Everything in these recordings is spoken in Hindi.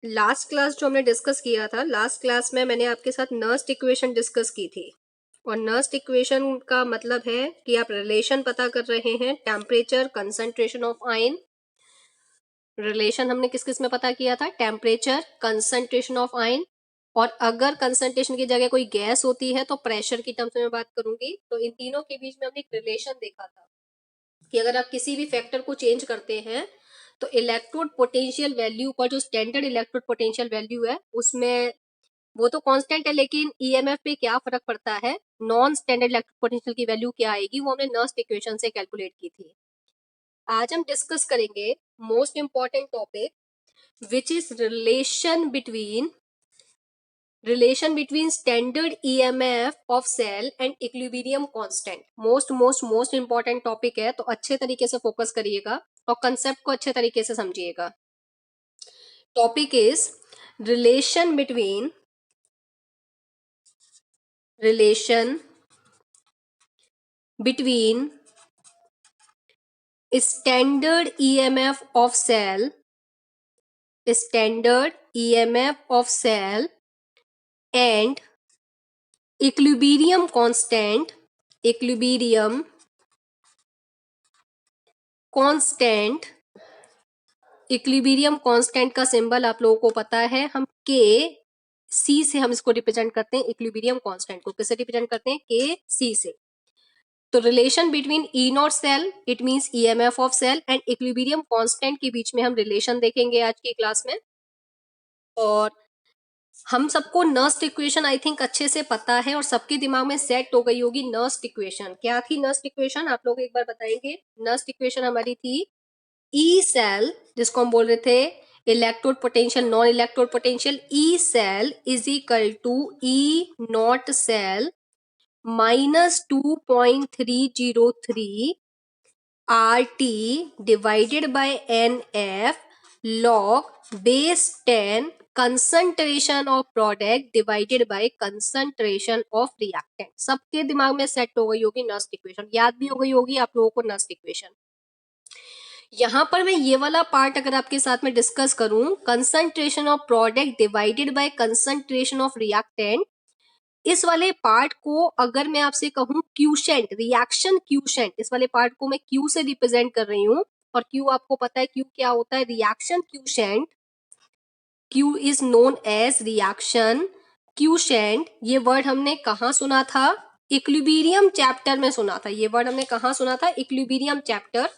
लास्ट क्लास जो हमने डिस्कस किया था, लास्ट क्लास में मैंने आपके साथ नर्स्ट इक्वेशन डिस्कस की थी। और नर्स्ट इक्वेशन का मतलब है कि आप रिलेशन पता कर रहे हैं temperature concentration of ion. Relation हमने किस किस में पता किया था? Temperature concentration of ion. और अगर कंसंट्रेशन की जगह कोई गैस होती है तो प्रेशर की टर्म्स में बात करूंगी। तो इन तीनों के बीच में हमने एक रिलेशन देखा था कि अगर आप किसी भी फैक्टर को चेंज करते हैं तो इलेक्ट्रोड पोटेंशियल वैल्यू पर जो स्टैंडर्ड इलेक्ट्रोड पोटेंशियल वैल्यू है उसमें वो तो कांस्टेंट है, लेकिन ईएमएफ पे क्या फर्क पड़ता है, नॉन स्टैंडर्ड इलेक्ट्रिक पोटेंशियल की वैल्यू क्या आएगी, वो हमने नर्स्ट इक्वेशन से कैलकुलेट की थी। आज हम डिस्कस करेंगे most important topic which is relation between standard EMF of cell and equilibrium constant. Most important topic है, तो अच्छे तरीके से फोकस करिएगा और कंसेप्ट को अच्छे तरीके से समझिएगा। Topic is relation between standard EMF of cell and equilibrium constant equilibrium constant का सिंबल आप लोगों को पता है, हम के सी से हम इसको रिप्रेजेंट करते हैं। इक्विलिब्रियम कांस्टेंट को किससे रिप्रेजेंट करते हैं? के सी से। तो relation between E not cell it means EMF of cell and equilibrium constant के बीच में हम रिलेशन देखेंगे आज की क्लास में। और हम सबको नर्स्ट इक्वेशन आई थिंक अच्छे से पता है और सबके दिमाग में सेट हो गई होगी। नर्स्ट इक्वेशन क्या थी? नर्स्ट इक्वेशन आप लोग एक बार बताएंगे। नर्स्ट इक्वेशन हमारी थी ई सेल, जिसको हम बोल रहे थे electrode potential non electrode potential. E cell is equal to E not cell minus 2.303 RT divided by NF log base 10 concentration of product divided by concentration of reactant। सबके दिमाग में सेट हो गई होगी नर्स्ट इक्वेशन, याद भी हो गई होगी आप लोगों को नर्स्ट इक्वेशन। यहां पर मैं ये वाला पार्ट अगर आपके साथ में डिस्कस करूं, concentration of product divided bye concentration of reactant, इस वाले पार्ट को अगर मैं आपसे कहूं क्यूशेंट, रिएक्शन क्यूशेंट, इस वाले पार्ट को मैं क्यू से रिप्रेजेंट कर रही हूं। और क्यू आपको पता है क्यू क्या होता है? Reaction quotient. Q is known as reaction quotient. ये वर्ड हमने कहाँ सुना था? इक्विलिब्रियम चैप्टर में सुना था। ये वर्ड हमने कहाँ सुना था? Equilibrium chapter.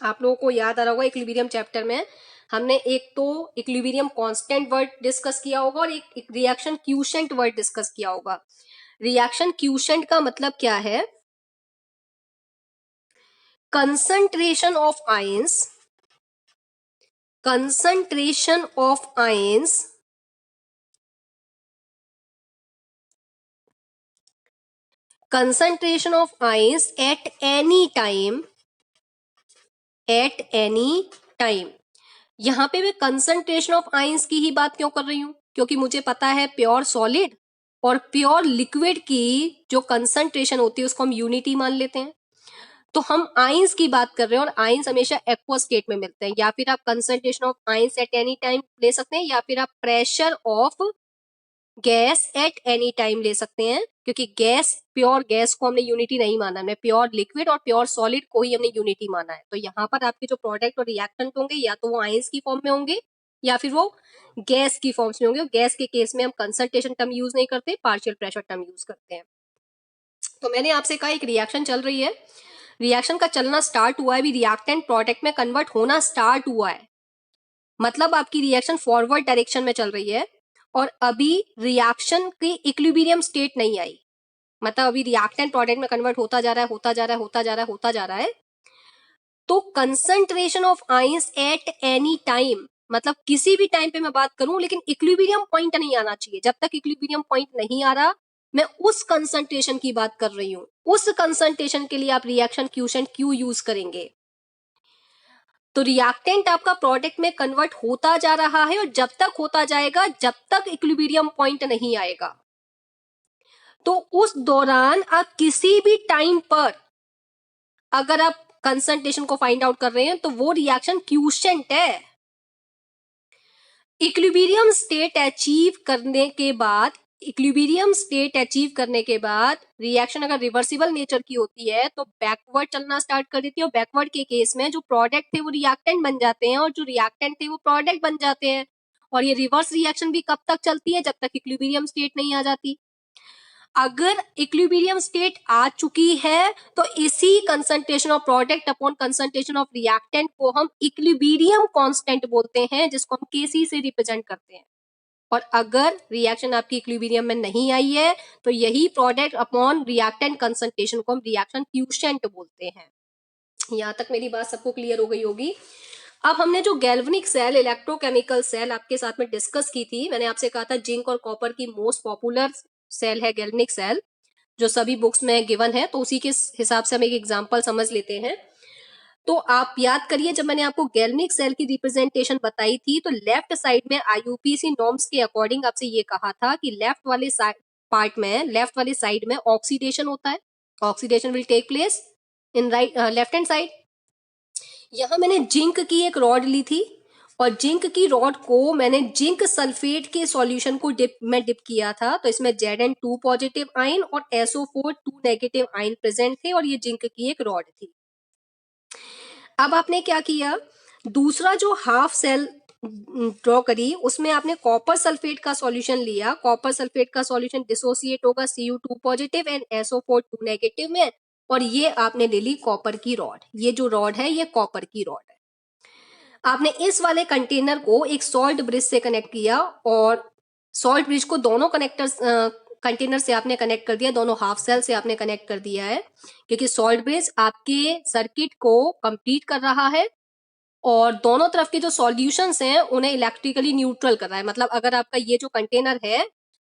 आप लोगों को याद आ रहा होगा इक्विलिब्रियम चैप्टर में हमने एक तो इक्विलिब्रियम कांस्टेंट वर्ड डिस्कस किया होगा और एक रिएक्शन क्यूशेंट वर्ड डिस्कस किया होगा। रिएक्शन क्यूशेंट का मतलब क्या है? Concentration of ions at any time. यहां पे मैं कंसंट्रेशन ऑफ आयंस की ही बात क्यों कर रही हूं? क्योंकि मुझे पता है प्योर सॉलिड और प्योर लिक्विड की जो कंसंट्रेशन होती है उसको हम यूनिटी मान लेते हैं। तो हम आयंस की बात कर रहे हैं और आयंस हमेशा एक्वा स्टेट में मिलते हैं। या फिर आप concentration of ions at any time ले सकते हैं, या फिर आप pressure of gas at any time ले सकते हैं। क्योंकि गैस, प्योर गैस को हमने यूनिटी नहीं माना, हमने प्योर लिक्विड और प्योर सॉलिड को ही हमने यूनिटी माना है। तो यहाँ पर आपके जो प्रोडक्ट और रिएक्टेंट होंगे या तो वो आयंस की फॉर्म में होंगे या फिर वो गैस की फॉर्म्स में होंगे। गैस के केस में हम कंसंट्रेशन टर्म यूज नहीं करते, पार्शियल प्रेशर टर्म यूज करते हैं। तो मैंने आपसे कहा एक रिएक्शन चल रही है, रिएक्शन का चलना स्टार्ट हुआ है, अभी रिएक्टेंट प्रोडक्ट में कन्वर्ट होना स्टार्ट हुआ है। मतलब आपकी रिएक्शन फॉरवर्ड डायरेक्शन में चल रही है और अभी रिएक्शन की इक्विलिब्रियम स्टेट नहीं आई। मतलब अभी रिएक्टेंट प्रोडक्ट में कन्वर्ट होता जा रहा है। तो concentration of ions at any time, मतलब किसी भी टाइम पे मैं बात करूं, लेकिन इक्विलिब्रियम पॉइंट नहीं आना चाहिए। जब तक इक्विलिब्रियम पॉइंट नहीं आ रहा, मैं उस कंसंट्रेशन की बात कर रही हूं। उस कंसंट्रेशन के लिए आप रिएक्शन क्यूशेंट क्यू यूज करेंगे। तो रिएक्टेंट आपका प्रोडक्ट में कन्वर्ट होता जा रहा है और जब तक होता जाएगा, जब तक इक्विलिब्रियम पॉइंट नहीं आएगा। तो उस दौरान आप किसी भी टाइम पर अगर आप कंसंट्रेशन को फाइंड आउट कर रहे हैं तो वो रिएक्शन क्यूशेंट है। इक्विलिब्रियम स्टेट अचीव करने के बाद रिएक्शन अगर रिवर्सिबल नेचर की होती है तो बैकवर्ड चलना स्टार्ट कर देती है, और बैकवर्ड के केस में जो प्रोडक्ट थे वो रिएक्टेंट बन जाते हैं, और जो रिएक्टेंट थे वो प्रोडक्ट बन जाते हैं। और ये रिवर्स रिएक्शन भी कब तक चलती है? जब तक इक्विलिब्रियम स्टेट नहीं आ जाती। अगर इक्विलिब्रियम स्टेट आ चुकी है तो इसी concentration of product upon concentration of reactant को हम इक्विलिब्रियम कांस्टेंट बोलते हैं, जिसको हम Kc से रिप्रेजेंट करते हैं। और अगर रिएक्शन आपकी इक्विलिब्रियम में नहीं आई है तो यही प्रोडक्ट अपॉन रिएक्टेंट कंसंट्रेशन को हम रिएक्शन क्वोशिएंट बोलते हैं। यहां तक मेरी बात सबको क्लियर हो गई होगी। अब हमने जो गैल्वेनिक सेल, इलेक्ट्रोकेमिकल सेल आपके साथ में डिस्कस की थी, मैंने आपसे कहा था जिंक और कॉपर की मोस्ट पॉपुलर सेल है गैल्वेनिक सेल, जो सभी बुक्स में गिवन है, तो उसी के हिसाब से हम एक एग्जांपल समझ लेते हैं। तो आप याद करिए, जब मैंने आपको गैल्वेनिक सेल की रिप्रेजेंटेशन बताई थी तो लेफ्ट साइड में आईयूपीएसी नॉर्म्स के अकॉर्डिंग आपसे ये कहा था कि लेफ्ट वाले साइड में ऑक्सीडेशन होता है, oxidation will take place in right left hand side. यहां मैंने जिंक की एक रॉड ली थी, और जिंक की रॉड को मैंने जिंक सल्फेट के सॉल्यूशन को डिप किया था, तो इसमें Zn2 पॉजिटिव आयन और SO4 2 नेगेटिव आयन प्रेजेंट थे, और ये जिंक की एक रॉड थी। अब आपने क्या किया, दूसरा जो हाफ सेल ड्रॉ करी, उसमें आपने कॉपर सल्फेट का सॉल्यूशन लिया। कॉपर सल्फेट का सॉल्यूशन डिसोसिएट होगा Cu2 positive and SO4 2 negative में, और ये आपने ले ली कॉपर की रॉड। ये जो रॉड है ये कॉपर की रॉड है। आपने इस वाले कंटेनर को एक सॉल्ट ब्रिज से कनेक्ट किया, और सॉल्ट ब्रिज को दोनों कंटेनर से आपने कनेक्ट कर दिया, दोनों हाफ सेल से आपने कनेक्ट कर दिया है, क्योंकि सॉल्ट ब्रिज आपके सर्किट को कंप्लीट कर रहा है, और दोनों तरफ के जो सॉल्यूशंस हैं उन्हें इलेक्ट्रिकली न्यूट्रल कर रहा है। मतलब अगर आपका ये जो कंटेनर है,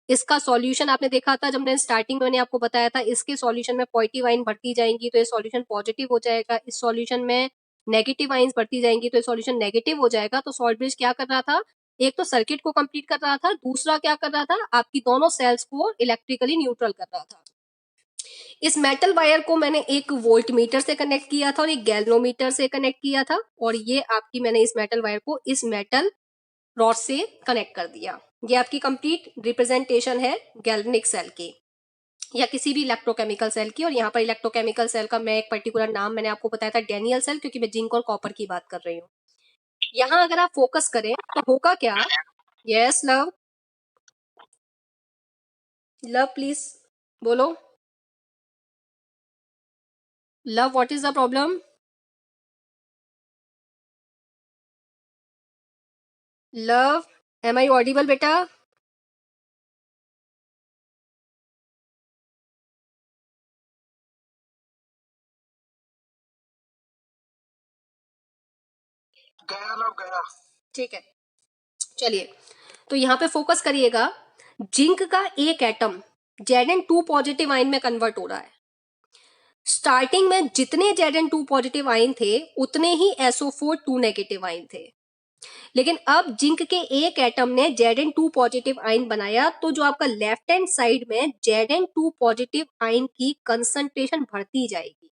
इसका सॉल्यूशन आपने देखा था जब मैंने स्टार्टिंग में मैंने आपको बताया था, इसके सॉल्यूशन में पॉजिटिव आयन बढ़ती जाएंगी तो ये सॉल्यूशन पॉजिटिव हो जाएगा, इस सॉल्यूशन में नेगेटिव आयंस बढ़ती जाएंगी तो ये सॉल्यूशन नेगेटिव हो जाएगा। तो सॉल्ट ब्रिज क्या कर रहा था, एक तो सर्किट को कंप्लीट कर रहा था, दूसरा क्या कर रहा था, आपकी दोनों सेल्स को इलेक्ट्रिकली न्यूट्रल कर रहा था। इस मेटल वायर को मैंने एक वोल्ट मीटर से कनेक्ट किया था और एक गैल्वेनोमीटर से कनेक्ट किया था, और ये आपकी मैंने इस मेटल वायर को इस मेटल रॉड से कनेक्ट कर दिया। ये आपकी कंप्लीट रिप्रेजेंटेशन है गैल्वेनिक सेल की या किसी भी इलेक्ट्रोकेमिकल सेल की। और यहाँ पर इलेक्ट्रोकेमिकल सेल का मैं एक पर्टिकुलर नाम मैंने आपको बताया था डैनियल सेल, क्योंकि मैं जिंक और कॉपर की बात कर रही हूँ। यहाँ अगर आप फोकस करें तो होगा क्या, यस लव, लव प्लीज बोलो, love what is the problem, love am I audible बेटा? गया लव गया, ठीक है। चलिए, तो यहाँ पे फोकस करिएगा, जिंक का एक एटम Zn2 पॉजिटिव आयन में कन्वर्ट हो रहा है। स्टार्टिंग में जितने Zn2 पॉजिटिव आयन थे उतने ही SO4 2 नेगेटिव आयन थे, लेकिन अब जिंक के एक एटम ने Zn2 पॉजिटिव आयन बनाया, तो जो आपका लेफ्ट हैंड साइड में Zn2 पॉजिटिव आयन की कंसंट्रेशन बढ़ती जाएगी।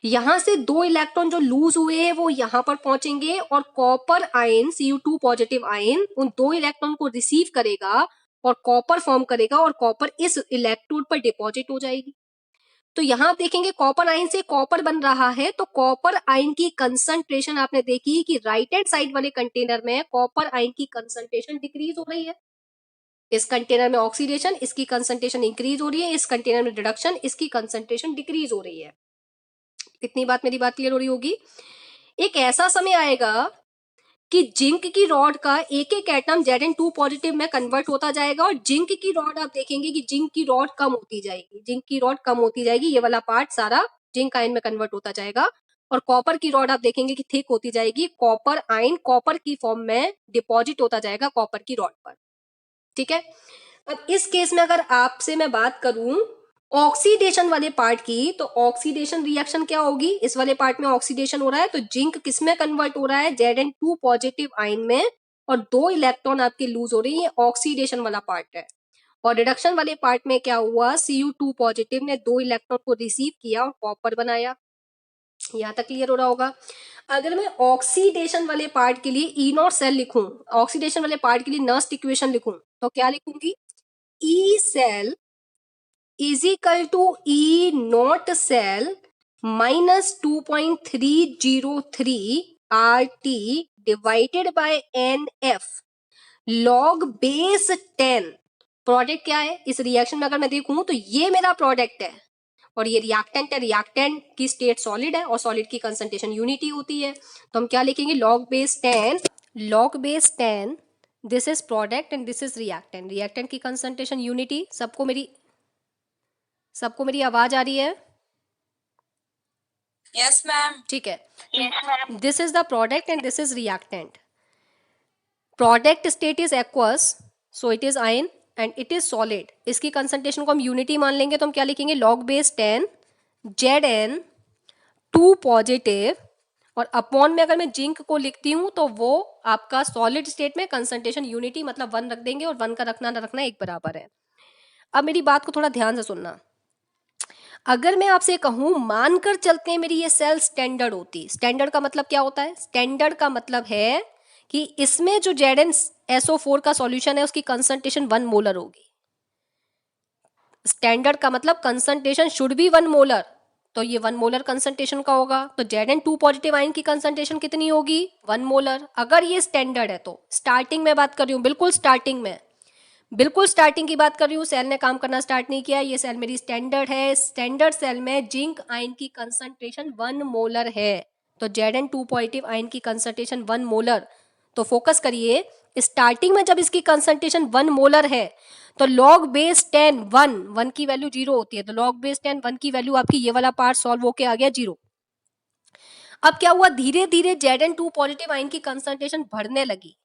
यहां से 2 इलेक्ट्रॉन जो लूज हुए हैं वो यहां पर पहुंचेंगे, और copper ion Cu2 positive ion उन 2 इलेक्ट्रॉन को रिसीव करेगा और कॉपर फॉर्म करेगा, और कॉपर इस इलेक्ट्रोड पर डिपॉजिट हो जाएगी। तो यहां आप देखेंगे कॉपर आयन से कॉपर बन रहा है, तो कॉपर आयन की कंसंट्रेशन आपने देखी कि राइट हैंड साइड वाले कंटेनर में कॉपर आयन की कंसंट्रेशन डिक्रीज हो रही है। इस कंटेनर में ऑक्सीडेशन, इसकी कंसंट्रेशन इंक्रीज हो रही है, इस कंटेनर में रिडक्शन, इसकी कंसंट्रेशन डिक्रीज हो रही है। इतनी बात, मेरी बात क्लियर हो रही होगी। एक ऐसा समय आएगा कि जिंक की रॉड का एक एक एटम Zn2 पॉजिटिव में कन्वर्ट होता जाएगा, और जिंक की रॉड आप देखेंगे कि जिंक की रॉड कम होती जाएगी, जिंक की रॉड कम होती जाएगी, ये वाला पार्ट सारा जिंक आयन में कन्वर्ट होता जाएगा, और कॉपर की रॉड आप देखेंगे कि थिक होती जाएगी, कॉपर आयन कॉपर की फॉर्म में डिपॉजिट होता जाएगा कॉपर की रॉड पर। ठीक है, अब इस केस में अगर आपसे मैं बात करूं ऑक्सीडेशन वाले पार्ट की, तो ऑक्सीडेशन रिएक्शन क्या होगी, इस वाले पार्ट में ऑक्सीडेशन हो रहा है, तो जिंक किस में कन्वर्ट हो रहा है, Zn2 पॉजिटिव आयन में, और 2 इलेक्ट्रॉन आपके लूज हो रही है, ऑक्सीडेशन वाला पार्ट है। और रिडक्शन वाले पार्ट में क्या हुआ, Cu2 पॉजिटिव ने 2 इलेक्ट्रॉन को रिसीव किया और कॉपर बनाया। यहां तक क्लियर हो रहा होगा। अगर मैं ऑक्सीडेशन वाले पार्ट के लिए ई नॉट सेल लिखूं, ऑक्सीडेशन वाले पार्ट के लिए नर्स्ट इक्वेशन लिखूं, तो क्या लिखूंगी? E cell is equal to E not cell minus 2.303 R T divided by N F log base 10। Product क्या है इस रिएक्शन में? अगर मैं देखूं तो ये मेरा प्रोडक्ट है और ये रिएक्टेंट है। रिएक्टेंट की स्टेट सॉलिड है और सॉलिड की कंसंट्रेशन यूनिटी होती है, तो हम क्या लिखेंगे? Log base 10, log base 10, this is product and this is reactant. Reactant की कंसंट्रेशन यूनिटी, सबको मेरी आवाज आ रही है? Yes ma'am. ठीक है, yes ma'am. This is the product and this is reactant. Product state is aqueous, so it is ion and it is solid. इसकी कंसंट्रेशन को हम यूनिटी मान लेंगे, तो हम क्या लिखेंगे? लॉग बेस 10 Zn 2 पॉजिटिव, और अपॉन में अगर मैं जिंक को लिखती हूं तो वो आपका सॉलिड स्टेट में कंसंट्रेशन यूनिटी मतलब 1 रख देंगे, और 1 का रखना ना रखना एक बराबर है। अब मेरी बात को थोड़ा ध्यान से सुनना। अगर मैं आपसे कहूं मानकर चलते हैं मेरी ये सेल स्टैंडर्ड होती, स्टैंडर्ड का मतलब क्या होता है? स्टैंडर्ड का मतलब है कि इसमें जो ZnSO4 का सॉल्यूशन है उसकी कंसंट्रेशन 1 मोलर होगी। स्टैंडर्ड का मतलब कंसंट्रेशन शुड बी 1 मोलर, तो ये 1 मोलर कंसंट्रेशन का होगा। तो Zn2 पॉजिटिव आयन की कंसंट्रेशन कितनी होगी? 1 मोलर। अगर ये स्टैंडर्ड है तो स्टार्टिंग में बात कर रही हूँ, बिल्कुल स्टार्टिंग में, बिल्कुल स्टार्टिंग की बात कर रही हूँ, सेल ने काम करना स्टार्ट नहीं किया, ये सेल मेरी स्टैंडर्ड है। स्टैंडर्ड सेल में जिंक आयन की कंसंट्रेशन 1 मोलर है, तो Zn2 पॉजिटिव आयन की कंसंट्रेशन 1 मोलर। तो फोकस करिए, स्टार्टिंग में जब इसकी कंसंट्रेशन 1 मोलर है तो log बेस 10 1 की वैल्यू 0 होती है, तो log बेस 10 1 की वैल्यू आपकी ये वाला पार्ट सॉल्व होके आ गया 0। अब क्या हुआ? धीरे धीरे Zn2 पॉजिटिव आयन की कंसंट्रेशन बढ़ने लगी,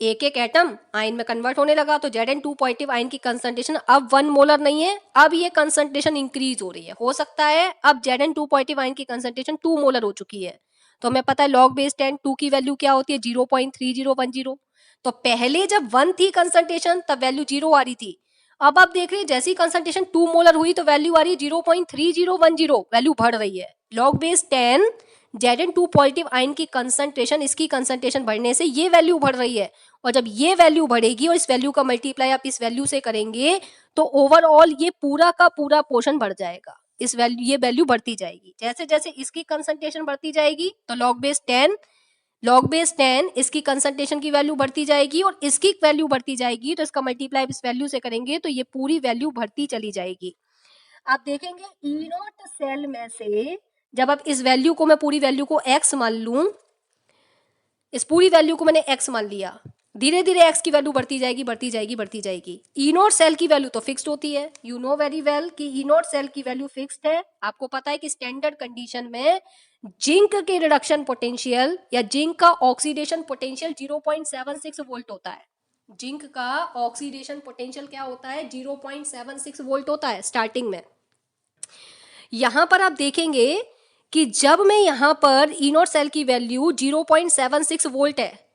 एक एक एटम आयन में कन्वर्ट होने लगा, तो Zn2 पॉजिटिव आयन की कंसंट्रेशन अब 1 मोलर नहीं है, अब ये कंसंट्रेशन इंक्रीज हो रही है। हो सकता है अब Zn2 पॉजिटिव आयन की कंसंट्रेशन 2 मोलर हो चुकी है, तो हमें पता है log बेस 10 2 की वैल्यू क्या होती है? 0.3010। तो पहले जब 1 थी कंसंट्रेशन तब वैल्यू 0 आ रही थी, अब आप देख रहे हैं जैसी कंसंट्रेशन 2 मोलर हुई तो वैल्यू आ रही है 0.3010, वैल्यू बढ़ रही है। log base 10 Zn2 positive ion की कंसंट्रेशन, इसकी कंसंट्रेशन बढ़ने से ये वैल्यू बढ़ रही है, और जब ये वैल्यू बढ़ेगी और इस वैल्यू का मल्टीप्लाई आप इस वैल्यू से करेंगे तो ओवरऑल ये पूरा का पूरा पोर्शन बढ़ जाएगा, इस वैल्यू ये वैल्यू बढ़ती जाएगी। जैसे जैसे इसकी कंसंट्रेशन बढ़ती जाएगी तो log बेस 10 इसकी कंसंट्रेशन की वैल्यू बढ़ती जाएगी और इसकी वैल्यू बढ़ती जाएगी, तो इसका मल्टीप्लाई इस वैल्यू से करेंगे तो ये पूरी वैल्यू बढ़ती चली जाएगी। आप देखेंगे ई नॉट सेल में से जब आप इस वैल्यू को, मैं पूरी वैल्यू को x मान लूं, इस पूरी वैल्यू को मैंने x मान लिया, धीरे धीरे x की वैल्यू बढ़ती जाएगी बढ़ती जाएगी बढ़ती जाएगी। ई नॉट सेल की वैल्यू तो फिक्स्ड होती है, यू नो वेरी वेल कि ई नॉट सेल की वैल्यू फिक्स्ड है। आपको पता है कि स्टैंडर्ड कंडीशन में जिंक के रिडक्शन पोटेंशियल या जिंक का ऑक्सीडेशन पोटेंशियल 0.76 वोल्ट होता है। जिंक का ऑक्सीडेशन पोटेंशियल क्या होता है? 0.76 वोल्ट होता है स्टार्टिंग में। यहां पर आप देखेंगे कि जब मैं यहां पर ई नॉट सेल की वैल्यू 0.76 वोल्ट है,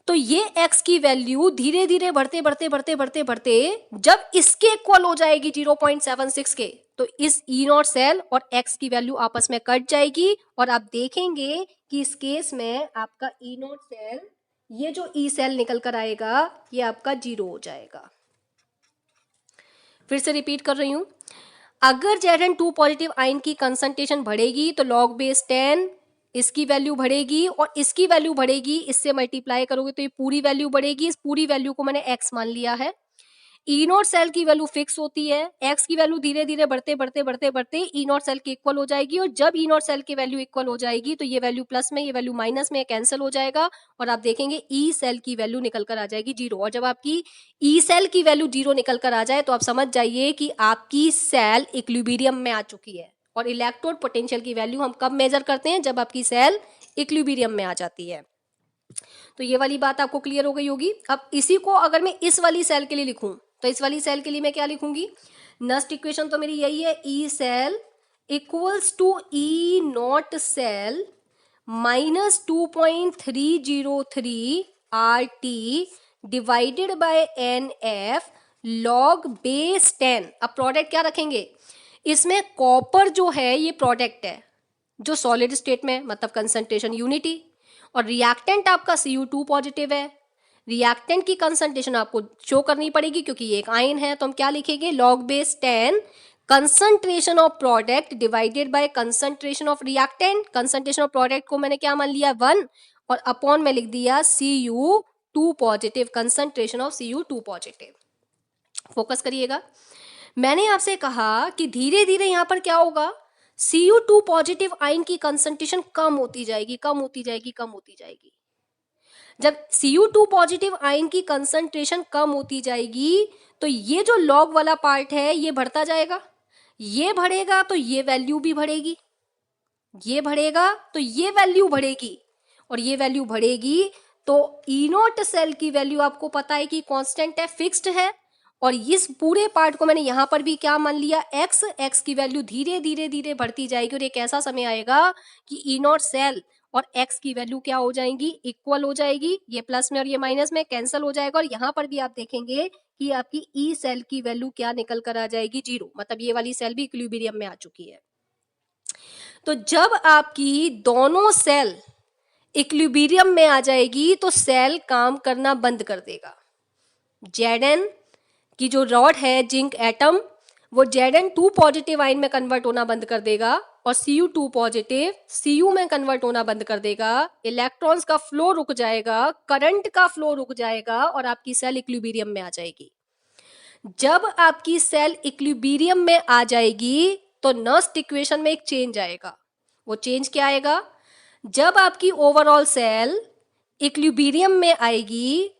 तो ये x की वैल्यू धीरे धीरे बढ़ते बढ़ते बढ़ते बढ़ते बढ़ते जब इसके इक्वल हो जाएगी 0.76 के, तो इस ई नॉट सेल और x की वैल्यू आपस में कट जाएगी, और आप देखेंगे कि इस केस में आपका ई नॉट सेल, ये जो ई सेल निकल कर आएगा ये आपका 0 हो जाएगा। फिर से रिपीट कर रही हूं, अगर Zn2 पॉजिटिव आयन की कंसंट्रेशन बढ़ेगी तो log बेस 10 इसकी वैल्यू बढ़ेगी और इसकी वैल्यू बढ़ेगी, इससे मल्टीप्लाई करोगे तो ये पूरी वैल्यू बढ़ेगी। इस पूरी वैल्यू को मैंने x मान लिया है। ई नॉट सेल की वैल्यू फिक्स होती है, x की वैल्यू धीरे धीरे बढ़ते बढ़ते बढ़ते बढ़ते ई नॉट सेल के इक्वल हो जाएगी, और जब ई नॉट सेल की वैल्यू इक्वल हो जाएगी तो ये वैल्यू प्लस में, ये वैल्यू माइनस में कैंसिल हो जाएगा, और आप देखेंगे ई सेल की वैल्यू निकल कर आ जाएगी 0। और जब आपकी ई सेल की वैल्यू 0 निकल कर आ जाए तो आप समझ जाइए कि आपकी सेल इक्विलिब्रियम में आ चुकी है। और इलेक्ट्रोड पोटेंशियल की वैल्यू हम कब मेजर करते हैं? जब आपकी सेल इक्विलिब्रियम में आ जाती है। तो ये वाली बात आपको क्लियर हो गई होगी। अब इसी को अगर मैं इस वाली सेल के लिए लिखूं तो इस वाली सेल के लिए मैं क्या लिखूंगी? नस्ट इक्वेशन तो मेरी यही है, E cell equals to E not cell minus 2.303 R T divided by N F log base 10। अब प्रोडक्ट क्या रखेंगे? इसमें कॉपर जो है ये प्रोडक्ट है, जो सॉलिड स्टेट में, मतलब कंसंट्रेशन यूनिटी, और रिएक्टेंट आपका Cu2 पॉजिटिव है। रिएक्टेंट की कंसंट्रेशन आपको शो करनी पड़ेगी क्योंकि ये एक आयन है, तो हम क्या लिखेंगे, log base 10 concentration of product divided bye concentration of reactant. Concentration of product को मैंने क्या मान लिया 1 और अपॉन में लिख दिया Cu2 positive, concentration of Cu2 positive. Focus करिएगा, मैंने आपसे कहा कि धीरे धीरे यहां पर क्या होगा, Cu2 पॉजिटिव आयन की कंसंट्रेशन कम होती जाएगी, कम होती जाएगी, कम होती जाएगी। जब Cu2 पॉजिटिव आयन की कंसंट्रेशन कम होती जाएगी तो ये जो लॉग वाला पार्ट है ये बढ़ता जाएगा, ये बढ़ेगा तो ये वैल्यू भी बढ़ेगी, ये बढ़ेगा तो ये वैल्यू बढ़ेगी, और ये वैल्यू बढ़ेगी तो E नॉट सेल की वैल्यू आपको पता है कि कांस्टेंट है, फिक्स्ड है, और इस पूरे पार्ट को मैंने यहां पर भी क्या मान लिया, x की वैल्यू धीरे धीरे धीरे बढ़ती जाएगी, और एक ऐसा समय आएगा कि E नॉट सेल और x की वैल्यू क्या हो जाएंगी, इक्वल हो जाएगी, ये प्लस में और ये माइनस में कैंसिल हो जाएगा, और यहाँ पर भी आप देखेंगे कि आपकी E सेल की वैल्यू क्या निकल कर आ जाएगी, 0, मतलब ये वाली सेल भी इक्विलिब्रियम में आ चुकी है। तो जब आपकी दोनों सेल इक्विलिब्रियम में आ जाएगी तो सेल काम करना बंद कर देगा। Zn की जो रॉड है जिंक एटम, वो Zn2 पॉजिटिव आयन में कन्वर्ट होना बंद कर देगा और Cu2 पॉजिटिव Cu में कन्वर्ट होना बंद कर देगा, इलेक्ट्रॉन्स का फ्लो रुक जाएगा, करंट का फ्लो रुक जाएगा और आपकी सेल इक्विलिब्रियम में आ जाएगी। जब आपकी सेल इक्विलिब्रियम में आ जाएगी तो नर्स्ट इक्वेशन में एक चेंज आएगा। वो चेंज क्या आएगा, जब आपकी ओवरऑल सेल इक्विलिब्रियम में आएगी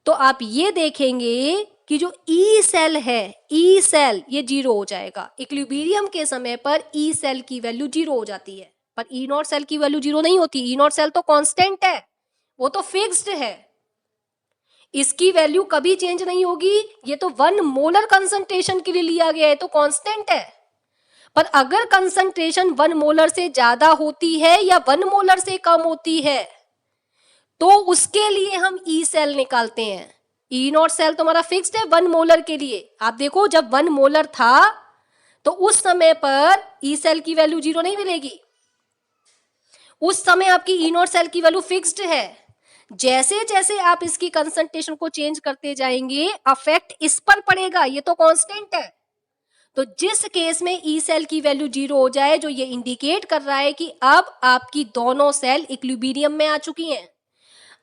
तो आप ये देखेंगे कि जो ई सेल है, ई सेल ये 0 हो जाएगा। इक्विलिब्रियम के समय पर ई सेल की वैल्यू 0 हो जाती है, पर ई नॉट सेल की वैल्यू 0 नहीं होती। ई नॉट सेल तो कांस्टेंट है, वो तो फिक्स्ड है, इसकी वैल्यू कभी चेंज नहीं होगी। ये तो 1 मोलर कंसंट्रेशन के लिए लिया गया है, तो कांस्टेंट है। पर अगर कंसंट्रेशन 1 मोलर से ज्यादा होती है या 1 मोलर से कम होती है तो उसके लिए हम ई सेल निकालते हैं। ई नॉट सेल तो हमारा फिक्स्ड है 1 मोलर के लिए। आप देखो जब 1 मोलर था तो उस समय पर ई सेल की वैल्यू 0 नहीं मिलेगी, उस समय आपकी ई नॉट सेल की वैल्यू फिक्स्ड है। जैसे जैसे आप इसकी कंसंट्रेशन को चेंज करते जाएंगे अफेक्ट इस पर पड़ेगा, ये तो कांस्टेंट है। तो जिस केस में ई सेल की वैल्यू 0 हो जाए, जो ये इंडिकेट कर रहा है कि अब आपकी दोनों सेल इक्विलिब्रियम में आ चुकी हैं।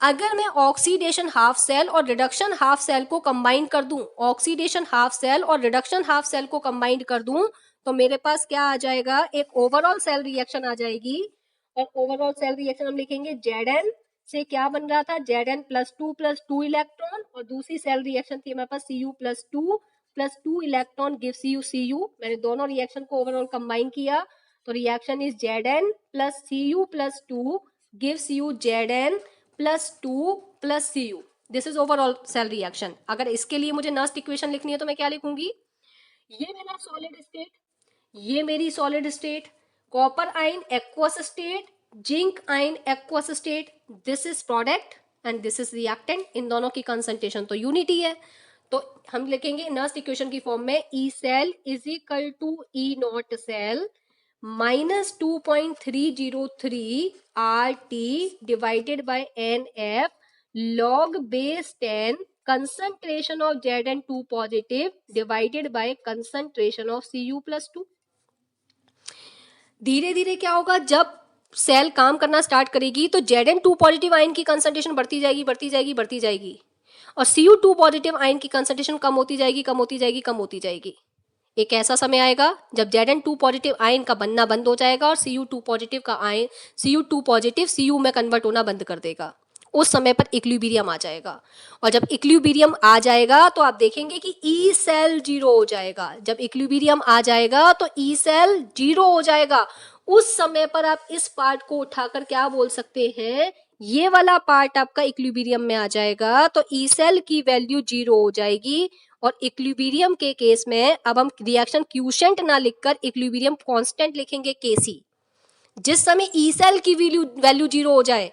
अगर मैं ऑक्सीडेशन हाफ सेल और रिडक्शन हाफ सेल को कंबाइन कर दूं, ऑक्सीडेशन हाफ सेल और रिडक्शन हाफ सेल को कंबाइन कर दूं तो मेरे पास क्या आ जाएगा, एक ओवरऑल सेल रिएक्शन आ जाएगी। और ओवरऑल सेल रिएक्शन हम लिखेंगे Zn से क्या बन रहा था, Zn +2 इलेक्ट्रॉन, और दूसरी सेल रिएक्शन थी हमारे पास Cu+2 electron gives you Cu। मैंने दोनों रिएक्शन को ओवरऑल कंबाइन किया तो reaction is Zn + Cu+2 gives you Zn +2 + Cu। This is overall cell reaction. अगर इसके लिए मुझे नर्स्ट इक्वेशन लिखनी है तो मैं क्या लिखूंगी, ये मेरा सॉलिड स्टेट, ये मेरी solid state, copper ion aqueous state, zinc ion aqueous state, this is product and this is reactant. इन दोनों की कंसंट्रेशन तो यूनिटी है, तो हम लिखेंगे नर्स्ट इक्वेशन की फॉर्म में E cell is equal to E not cell -2.303 RT divided by NF log base 10 concentration of Zn2 positive divided by concentration of Cu+2। धीरे धीरे क्या होगा, जब सेल काम करना स्टार्ट करेगी तो Zn2 पॉजिटिव आयन की कंसंट्रेशन बढ़ती जाएगी, बढ़ती जाएगी, बढ़ती जाएगी, और Cu2 पॉजिटिव आयन की कंसंट्रेशन कम होती जाएगी, कम होती जाएगी, कम होती जाएगी। एक ऐसा समय आएगा जब Zn2 पॉजिटिव आयन का बनना बंद हो जाएगा और Cu2 पॉजिटिव का आयन, Cu2 पॉजिटिव Cu में कन्वर्ट होना बंद कर देगा। उस समय पर इक्विलिब्रियम आ जाएगा, और जब इक्विलिब्रियम आ जाएगा तो आप देखेंगे कि ई सेल 0 हो जाएगा। जब इक्विलिब्रियम आ जाएगा तो ई सेल 0 हो जाएगा। उस समय पर आप इस पार्ट को उठाकर क्या बोल सकते हैं, ये वाला पार्ट आपका इक्विलिब्रियम में आ जाएगा, तो ई सेल की वैल्यू 0 हो जाएगी। और इक्विलिब्रियम के केस में अब हम रिएक्शन क्यूशेंट ना लिखकर इक्विलिब्रियम कांस्टेंट लिखेंगे Kc। जिस समय ई सेल की वैल्यू 0 हो जाए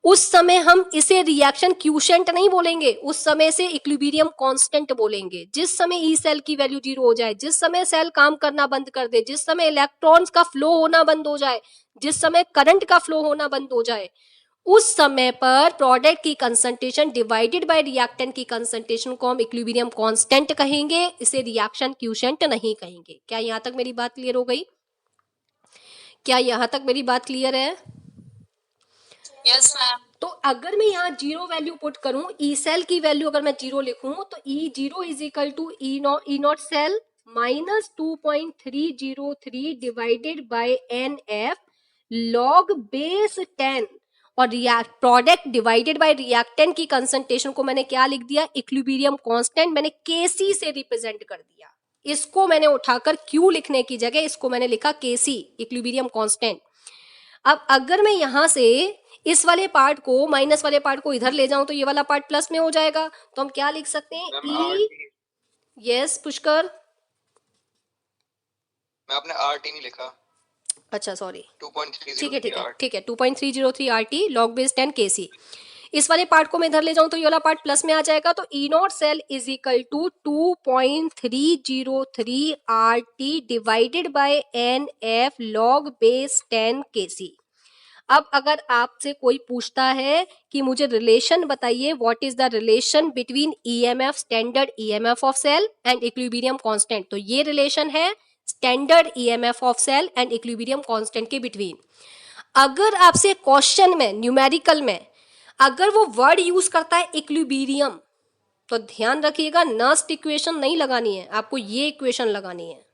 उस समय हम इसे रिएक्शन क्यूशेंट नहीं बोलेंगे, उस समय से इक्विलिब्रियम कांस्टेंट बोलेंगे। जिस समय ई सेल की वैल्यू 0 हो जाए, जिस समय सेल काम करना बंद कर दे, जिस समय इलेक्ट्रॉन्स का फ्लो होना बंद हो जाए, जिस समय करंट का फ्लो होना बंद हो जाए उस समय पर प्रोडक्ट की कंसंट्रेशन डिवाइडेड बाय रिएक्टेंट की कंसंट्रेशन को हम इक्विलिब्रियम कांस्टेंट कहेंगे, इसे रिएक्शन क्वोशिएंट नहीं कहेंगे। क्या यहां तक मेरी बात क्लियर हो गई? क्या यहां तक मेरी बात क्लियर है? Yes ma'am. तो अगर मैं यहाँ जीरो वैल्यू पुट करूं, ई सेल की वैल्यू अगर मैं जीरो लिखूं तो E zero is equal to E not cell minus 2.303 divided by N F log base 10 और प्रोडक्ट डिवाइडेड बाय रिएक्टेंट की कंसंट्रेशन को मैंने क्या लिख दिया? इक्विलिब्रियम कांस्टेंट मैंने केसी से रिप्रेजेंट कर दिया। इसको मैंने उठाकर क्यू लिखने की जगह इसको मैंने लिखा केसी, इक्विलिब्रियम कांस्टेंट। अब अगर मैं यहां से इस वाले पार्ट को माइनस वाले पार्ट को इधर ले जाऊं तो ये वाला पार्ट प्लस में हो जाएगा, तो हम क्या लिख सकते हैं? ई, यस पुष्कर, मैं आपने आरटी नहीं लिखा। अच्छा सॉरी, 2.303 ठीक है ठीक है ठीक है 2.303 आरटी लॉग बेस 10 केसी। इस वाले पार्ट को मैं इधर ले जाऊं तो ये वाला पार्ट प्लस में आ जाएगा, तो E not cell is equal to 2.303 RT divided by N F log base 10 KC. अब अगर आपसे कोई पूछता है कि मुझे रिलेशन बताइए, what is the relation between EMF, standard EMF of cell and equilibrium constant, तो ये रिलेशन है standard EMF of cell and equilibrium constant के बिटवीन। अगर आपसे क्वेश्चन में न्यूमेरिकल में अगर वो वर्ड यूज करता है इक्विलिब्रियम, तो ध्यान रखिएगा नस्ट इक्वेशन नहीं लगानी है, आपको ये इक्वेशन लगानी है,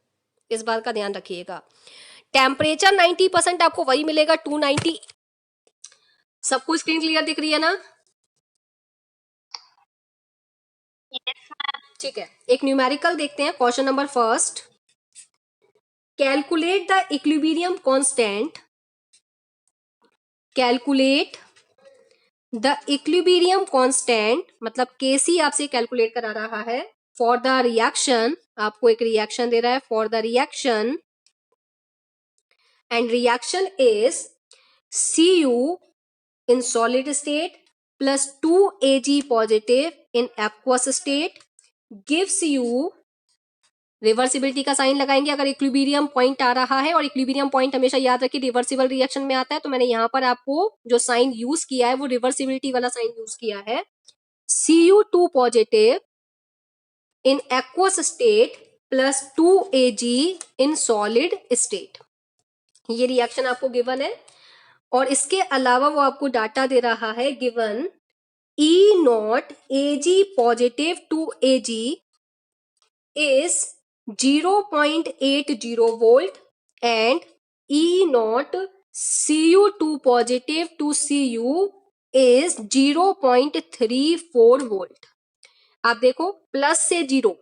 इस बात का ध्यान रखिएगा। टेम्परेचर 90% आपको वही मिलेगा 290। सबको स्क्रीन क्लियर दिख रही है ना? ठीक है, एक न्यूमेरिकल देखते हैं, question number first. Calculate the equilibrium constant, calculate the equilibrium constant मतलब केसी आपसे कैलकुलेट करा रहा है फॉर द रिएक्शन, आपको एक रिएक्शन दे रहा है for the reaction and reaction is Cu in solid state plus 2 Ag positive in aqueous state gives you, reversibility का साइन लगाएंगे अगर इक्विलिब्रियम पॉइंट आ रहा है, और इक्विलिब्रियम पॉइंट हमेशा याद रखिए रिवर्सिबल रिएक्शन में आता है, तो मैंने यहां पर आपको जो साइन यूज किया है वो रिवर्सिबिलिटी वाला साइन यूज किया है। Cu2 positive in aqueous state plus 2 Ag in solid state, ये रिएक्शन आपको गिवन है। और इसके अलावा वो आपको डाटा दे रहा है given E not AG positive to AG is 0.80 volt and E not Cu2 positive to Cu is 0.34 volt. आप देखो प्लस से जीरो,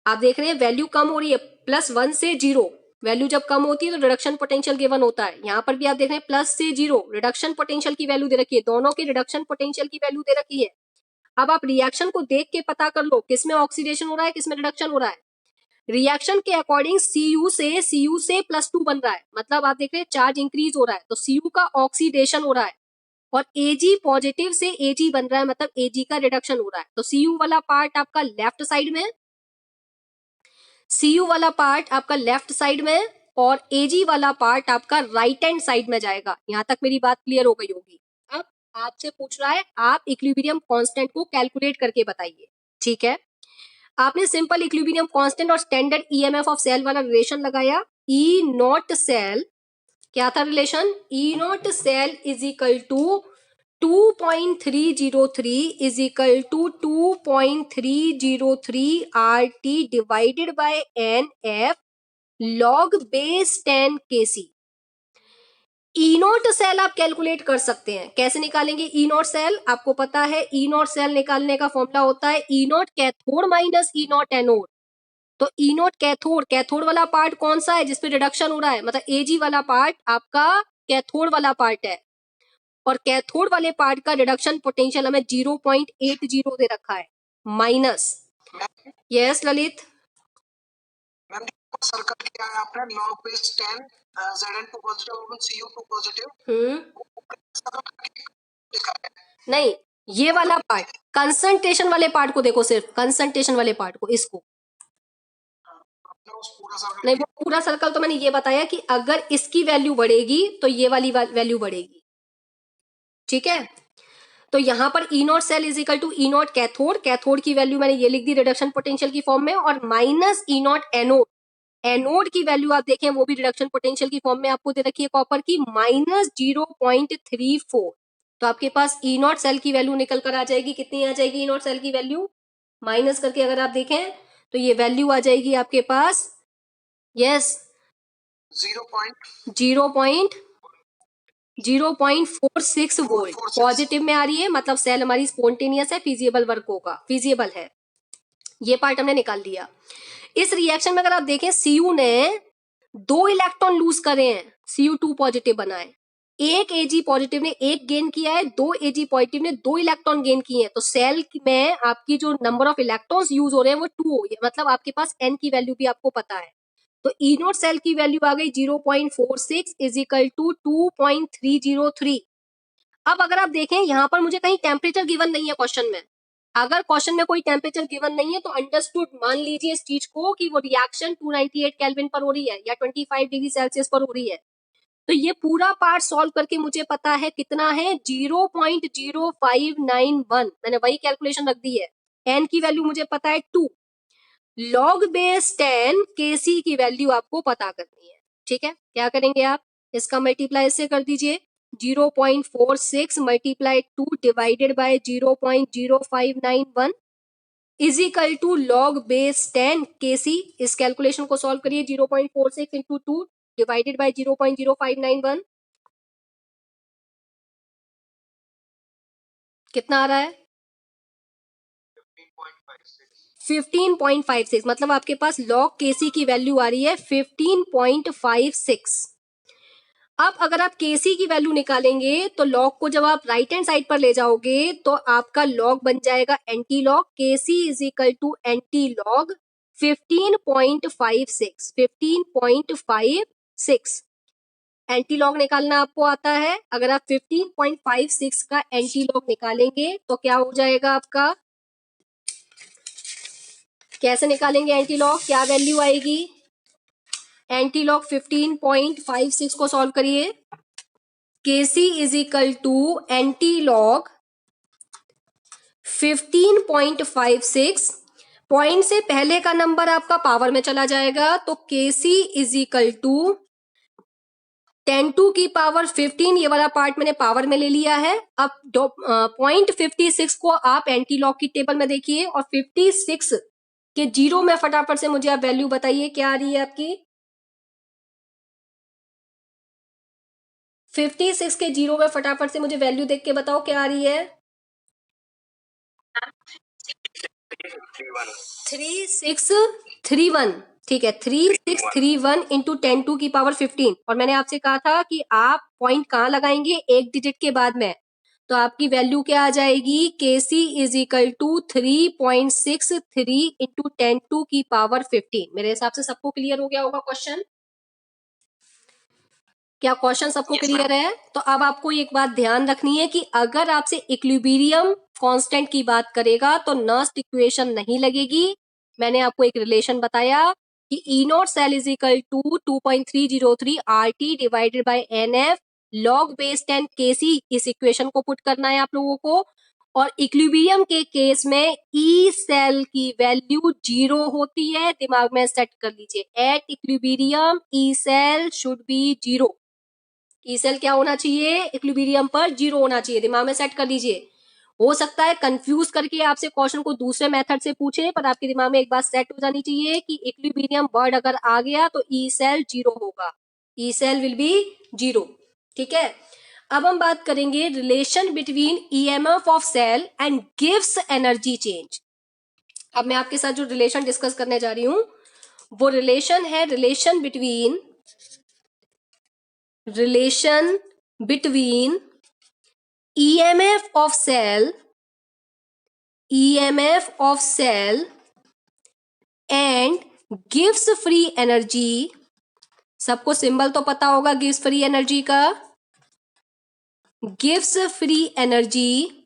आप देख रहे हैं वैल्यू कम हो रही है, +1 से 0 वैल्यू जब कम होती है तो रिडक्शन पोटेंशियल गिवन होता है। यहां पर भी आप देख रहे हैं प्लस से 0 रिडक्शन पोटेंशियल की वैल्यू दे रखी है, दोनों की रिडक्शन पोटेंशियल की वैल्यू दे रखी है। अब आप रिएक्शन को देख के पता कर लो किसमें ऑक्सीडेशन हो रहा है किसमें रिडक्शन हो रहा है। रिएक्शन के अकॉर्डिंग Cu से +2 बन रहा है, मतलब आप देख रहे हैं चार्ज इंक्रीज हो रहा है तो Cu का ऑक्सीडेशन हो रहा है, और Ag पॉजिटिव से Ag बन रहा है मतलब Ag का रिडक्शन हो रहा है। तो Cu वाला पार्ट आपका लेफ्ट साइड में, Cu वाला पार्ट आपका लेफ्ट साइड में और Ag वाला पार्ट आपका राइट हैंड साइड में जाएगा। यहां तक मेरी बात क्लियर हो गई होगी। अब आपसे पूछ रहा है आप इक्विलिब्रियम कांस्टेंट को कैलकुलेट करके बताइए, ठीक है। आपने सिंपल इक्विलिब्रियम कांस्टेंट और स्टैंडर्ड ईएमएफ ऑफ सेल वाला रिलेशन लगाया। ई नॉट सेल क्या था relation? E not cell is equal to 2.303 is equal to 2.303 RT divided by NF log base 10 KC। E not cell आप कैलकुलेट कर सकते हैं, कैसे निकालेंगे ई नॉट सेल? आपको पता है ई नॉट सेल निकालने का फॉर्मूला होता है E naught cathode minus E naught anode. तो ई नॉट कैथोड, कैथोड वाला पार्ट कौन सा है जिसपे रिडक्शन हो रहा है, मतलब एजी वाला पार्ट आपका कैथोड वाला पार्ट है, और कैथोड वाले पार्ट का रिडक्शन पोटेंशियल हमें 0.80 दे रखा है minus. Yes Lalit ma'am circle किया है आपने लॉग बेस 10 Zn2 पॉजिटिव और Cu2 पॉजिटिव नहीं, ये वाला पार्ट कंसंट्रेशन वाले पार्ट को देखो, सिर्फ कंसंट्रेशन वाले पार्ट को, इसको उस पूरा सर्कल नहीं, वो पूरा सर्कल तो मैंने ये बताया कि अगर इसकी वैल्यू बढ़ेगी तो ये वाली वैल्यू बढ़ेगी, ठीक है। तो यहां पर E not cell is equal to E naught cathode, cathode की वैल्यू मैंने ये लिख दी रिडक्शन पोटेंशियल की फॉर्म में, और minus E naught anode, anode की वैल्यू आप देखें वो भी रिडक्शन पोटेंशियल की फॉर्म में आपको दे रखी है कॉपर की -0.34। तो आपके पास ई नॉट सेल की वैल्यू निकल कर आ जाएगी, कितनी आ जाएगी ई नॉट सेल की वैल्यू, माइनस करके अगर आप देखें तो ये वैल्यू आ जाएगी आपके पास, यस 0.46 वोल्ट पॉजिटिव में आ रही है, मतलब सेल हमारी स्पॉन्टेनियस है, फिजिबल वर्क होगा, फिजिबल है, ये पार्ट हमने निकाल दिया। इस रिएक्शन में अगर आप देखें सीयू ने 2 इलेक्ट्रॉन लूज करे हैं, Cu2 पॉजिटिव बनाए, एक Ag पॉजिटिव ने एक गेन किया है, 2 Ag पॉजिटिव ने 2 इलेक्ट्रॉन गेन किए हैं, तो सेल में आपकी जो नंबर ऑफ इलेक्ट्रॉन्स यूज हो रहे हैं वो 2 हो गए, मतलब आपके पास n की वैल्यू भी आपको पता है। तो ई नोट सेल की वैल्यू आ गई 0.46 इज इक्वल टू 2.303। अब अगर आप देखें यहां पर मुझे कहीं टेम्परेचर गिवन नहीं है क्वेश्चन में, अगर क्वेश्चन में कोई टेम्परेचर गिवन नहीं है तो अंडरस्टूड मान लीजिए इस चीज को कि वो रिएक्शन 298 केल्विन पर हो रही है या 25 डिग्री सेल्सियस पर हो रही है। तो ये पूरा पार्ट सॉल्व करके मुझे पता है कितना है 0.0591, मैंने वही कैलकुलेशन रख दी है। एन की वैल्यू मुझे पता है 2, लॉग बेस 10 केसी की वैल्यू आपको पता करनी है, ठीक है। क्या करेंगे आप, इसका मल्टीप्लाई इससे कर दीजिए, 0.46 multiply 2 divided by 0.0591 is equal to log base 10 KC. इस कैलकुलेशन को सॉल्व करिए, 0.46 इंटू 2 डिवाइडेड बाय 0.0591 कितना आ रहा है 15.56, मतलब आपके पास लॉग केसी की वैल्यू आ रही है 15.56। अब अगर आप केसी की वैल्यू निकालेंगे तो लॉग को जब आप राइट हैंड साइड पर ले जाओगे तो आपका लॉग बन जाएगा anti log, KC is equal to anti log 15.56, 15.56 anti log निकालना आपको आता है। अगर आप 15.56 का एंटी लॉग निकालेंगे तो क्या हो जाएगा आपका, कैसे निकालेंगे एंटी लॉग, क्या वैल्यू आएगी, एंटी लॉग 15.56 को सॉल्व करिए, KC is equal to anti log 15.56, point से पहले का नंबर आपका पावर में चला जाएगा, तो केसी इज इक्वल टू 10 की पावर 15, ये वाला पार्ट मैंने पावर में ले लिया है। अब 0.56 को आप एंटी लॉग की टेबल में देखिए और 56 के जीरो में फटाफट से मुझे आप वैल्यू बताइए क्या आ रही है आपकी, 56 के जीरो में फटाफट से मुझे वैल्यू देख के बताओ क्या आ रही है, 3631, ठीक है 3631 इंटू 10 की पावर 15। और मैंने आपसे कहा था कि आप पॉइंट कहाँ लगाएंगे, एक डिजिट के बाद में, तो आपकी वैल्यू क्या आ जाएगी, केसी इज इक्वल टू 3.63 इंटू 10 की पावर 15। मेरे हिसाब से सबको क्लियर हो गया होगा क्वेश्चन, क्या क्वेश्चन सबको क्लियर है। तो अब आपको एक बात ध्यान रखनी है कि अगर आपसे इक्विलिब्रियम कांस्टेंट की बात करेगा तो नर्स्ट इक्वेशन नहीं लगेगी। मैंने आपको एक रिलेशन बताया कि E not cell is equal to 2.303 RT divided by NF log base 10 KC, इस इक्वेशन को पुट करना है आप लोगों को। और इक्विलिब्रियम के केस में ई सेल की वैल्यू 0 होती है, दिमाग में सेट कर लीजिए, at equilibrium E cell should be 0। E cell क्या होना चाहिए, इक्विलिब्रियम पर 0 होना चाहिए, दिमाग में सेट कर लीजिए। हो सकता है कंफ्यूज करके आपसे क्वेश्चन को दूसरे मेथड से पूछे, पर आपके दिमाग में एक बात सेट हो जानी चाहिए कि इक्विलिब्रियम वर्ड अगर आ गया तो ई सेल 0 होगा, ई सेल विल बी 0, ठीक है। अब हम बात करेंगे relation between EMF of cell and गिव्स एनर्जी चेंज। अब मैं आपके साथ जो रिलेशन डिस्कस करने जा रही हूं वो रिलेशन है relation between EMF of cell and gives free energy। सबको सिंबल तो पता होगा गिव्स फ्री एनर्जी का, gives free energy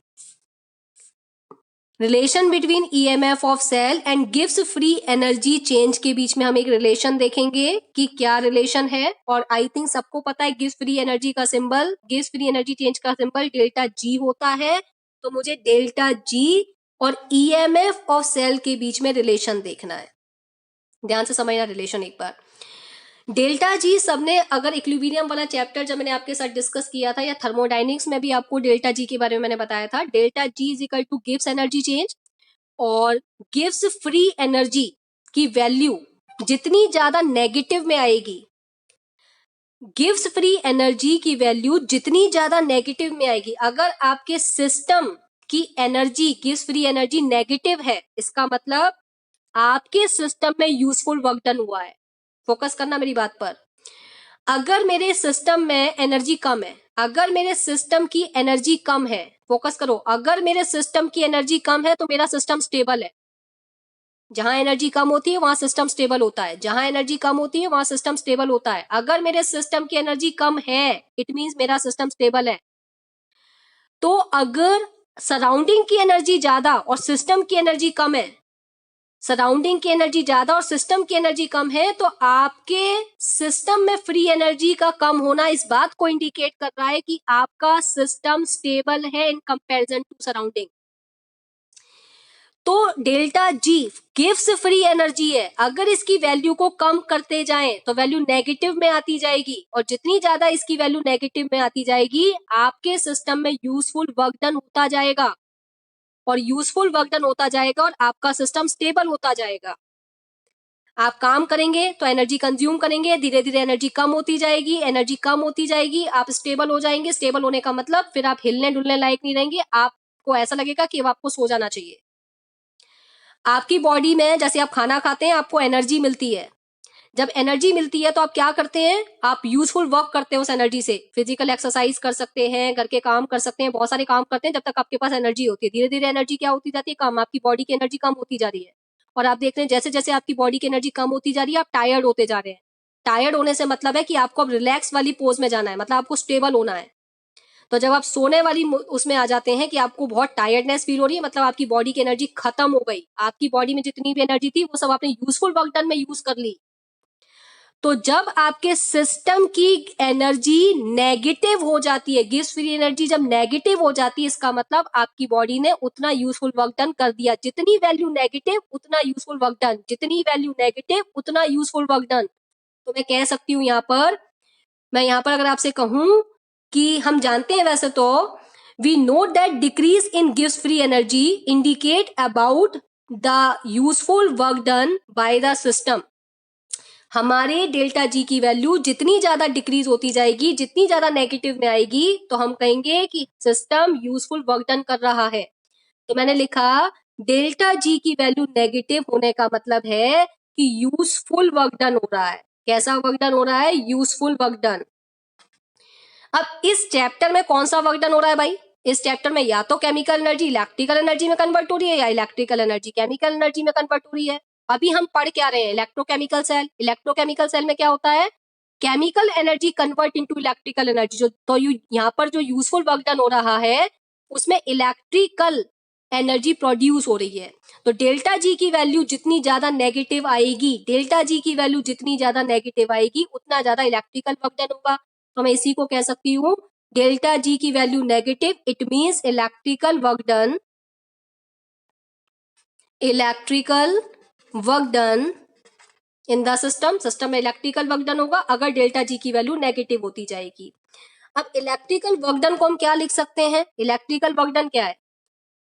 relation between EMF of cell and gives free energy change के बीच में हम एक रिलेशन देखेंगे कि क्या रिलेशन है। और आई थिंक सबको पता है गिव्स फ्री एनर्जी का symbol, gives free energy change का सिंबल डेल्टा जी होता है। तो मुझे डेल्टा जी और ईएमएफ ऑफ सेल के बीच में रिलेशन देखना है। ध्यान से समझना रिलेशन एक बार। डेल्टा जी सबने, अगर इक्विलिब्रियम वाला चैप्टर जब मैंने आपके साथ डिस्कस किया था या थर्मोडायनेमिक्स में भी आपको डेल्टा जी के बारे में मैंने बताया था। Delta G is equal two gives energy change और गिव्स फ्री एनर्जी की वैल्यू जितनी ज्यादा नेगेटिव में आएगी, गिव्स फ्री एनर्जी की वैल्यू जितनी ज्यादा नेगेटिव में आएगी, अगर आपके सिस्टम की energy gives free energy negative है, इसका मतलब आपके सिस्टम में यूजफुल वर्क डन हुआ है। फोकस करना मेरी बात पर। अगर मेरे सिस्टम में एनर्जी कम है, अगर मेरे सिस्टम की एनर्जी कम है, फोकस करो, अगर मेरे सिस्टम की एनर्जी कम है तो मेरा सिस्टम स्टेबल है। जहां एनर्जी कम होती है वहां सिस्टम स्टेबल होता है, जहां एनर्जी कम होती है वहां सिस्टम स्टेबल होता है। अगर मेरे सिस्टम की एनर्जी कम है, इट मींस मेरा सिस्टम स्टेबल है। तो अगर सराउंडिंग की एनर्जी ज्यादा और सिस्टम की एनर्जी कम है, सराउंडिंग की एनर्जी ज्यादा और सिस्टम की एनर्जी कम है, तो आपके सिस्टम में फ्री एनर्जी का कम होना इस बात को इंडिकेट कर रहा है कि आपका सिस्टम स्टेबल है इन कंपैरिजन टू सराउंडिंग। तो डेल्टा जी गिव्स फ्री एनर्जी है, अगर इसकी वैल्यू को कम करते जाएं तो वैल्यू नेगेटिव में आती जाएगी, और जितनी ज्यादा इसकी वैल्यू नेगेटिव में आती जाएगी आपके सिस्टम में यूजफुल वर्क डन होता जाएगा, और यूजफुल वर्क डन होता जाएगा और आपका सिस्टम स्टेबल होता जाएगा। आप काम करेंगे तो एनर्जी कंज्यूम करेंगे, धीरे धीरे एनर्जी कम होती जाएगी, एनर्जी कम होती जाएगी, आप स्टेबल हो जाएंगे। स्टेबल होने का मतलब फिर आप हिलने डुलने लायक नहीं रहेंगे, आपको ऐसा लगेगा कि अब आपको सो जाना चाहिए। आपकी बॉडी में जैसे आप खाना खाते हैं आपको एनर्जी मिलती है, जब एनर्जी मिलती है तो आप क्या करते हैं, आप यूजफुल वर्क करते हैं उस एनर्जी से। फिजिकल एक्सरसाइज कर सकते हैं, घर के काम कर सकते हैं, बहुत सारे काम करते हैं जब तक आपके पास एनर्जी होती है। धीरे धीरे एनर्जी क्या होती जाती है, कम, आपकी बॉडी की एनर्जी कम होती जा रही है। और आप देख रहे हैं जैसे जैसे आपकी बॉडी की एनर्जी कम होती जा रही है आप टायर्ड होते जा रहे हैं। टायर्ड होने से मतलब है कि आपको अब रिलैक्स वाली पोज में जाना है, मतलब आपको स्टेबल होना है। तो जब आप सोने वाली उसमें आ जाते हैं कि आपको बहुत टायर्डनेस फील हो रही है, मतलब आपकी बॉडी की एनर्जी खत्म हो गई, आपकी बॉडी में जितनी भी एनर्जी थी वो सब आपने यूजफुल वर्क डन में यूज कर ली। तो जब आपके सिस्टम की एनर्जी नेगेटिव हो जाती है, गिव्स फ्री एनर्जी जब नेगेटिव हो जाती है, इसका मतलब आपकी बॉडी ने उतना यूजफुल वर्क डन कर दिया। जितनी वैल्यू नेगेटिव उतना यूजफुल वर्क डन, जितनी वैल्यू नेगेटिव उतना यूजफुल वर्क डन। तो मैं कह सकती हूं मैं यहां पर अगर आपसे कहूं कि हम जानते हैं वैसे तो we know that decrease in गिव्स free energy indicate about the useful work done by the system. हमारे डेल्टा जी की वैल्यू जितनी ज्यादा डिक्रीज होती जाएगी, जितनी ज्यादा नेगेटिव में आएगी, तो हम कहेंगे कि सिस्टम यूजफुल वर्क डन कर रहा है। तो मैंने लिखा डेल्टा जी की वैल्यू नेगेटिव होने का मतलब है कि यूजफुल वर्क डन हो रहा है। कैसा वर्क डन हो रहा है, यूजफुल वर्क डन। अब इस चैप्टर में कौन सा वर्क डन हो रहा है भाई, इस चैप्टर में या तो केमिकल एनर्जी इलेक्ट्रिकल एनर्जी में कन्वर्ट हो रही है या इलेक्ट्रिकल एनर्जी केमिकल एनर्जी में कन्वर्ट हो रही है। अभी हम पढ़ क्या रहे हैं, इलेक्ट्रोकेमिकल सेल। इलेक्ट्रोकेमिकल सेल में क्या होता है, chemical energy convert into electrical energy. जो तो यहाँ पर जो यूजफुल वर्क डन हो रहा है उसमें इलेक्ट्रिकल एनर्जी प्रोड्यूस हो रही है। तो डेल्टा जी की वैल्यू जितनी ज्यादा नेगेटिव आएगी, डेल्टा जी की वैल्यू जितनी ज्यादा नेगेटिव आएगी उतना ज्यादा इलेक्ट्रिकल वर्क डन होगा। तो मैं इसी को कह सकती हूँ डेल्टा जी की value negative, it means electrical work done, electrical work done in the system. System में इलेक्ट्रिकल वर्क डन होगा अगर डेल्टा जी की वैल्यू नेगेटिव होती जाएगी। अब इलेक्ट्रिकल वर्क डन को हम क्या लिख सकते हैं, इलेक्ट्रिकल वर्क डन क्या है,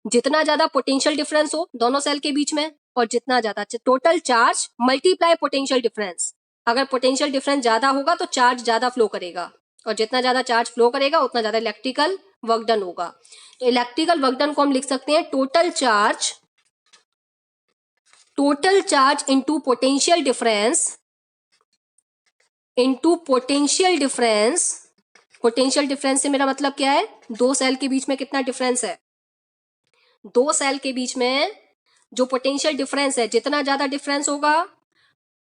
जितना ज्यादा पोटेंशियल डिफरेंस हो दोनों सेल के बीच में, और जितना ज्यादा total charge multiply potential difference. अगर पोटेंशियल डिफरेंस ज्यादा होगा तो चार्ज ज्यादा फ्लो करेगा, और जितना ज्यादा चार्ज फ्लो करेगा उतना ज्यादा इलेक्ट्रिकल वर्क डन होगा। तो इलेक्ट्रिकल वर्क डन को हम लिख सकते हैं total charge into potential difference, into potential difference. Potential difference से मेरा मतलब क्या है, दो सेल के बीच में कितना डिफरेंस है, दो सेल के बीच में जो पोटेंशियल डिफरेंस है, जितना ज्यादा डिफरेंस होगा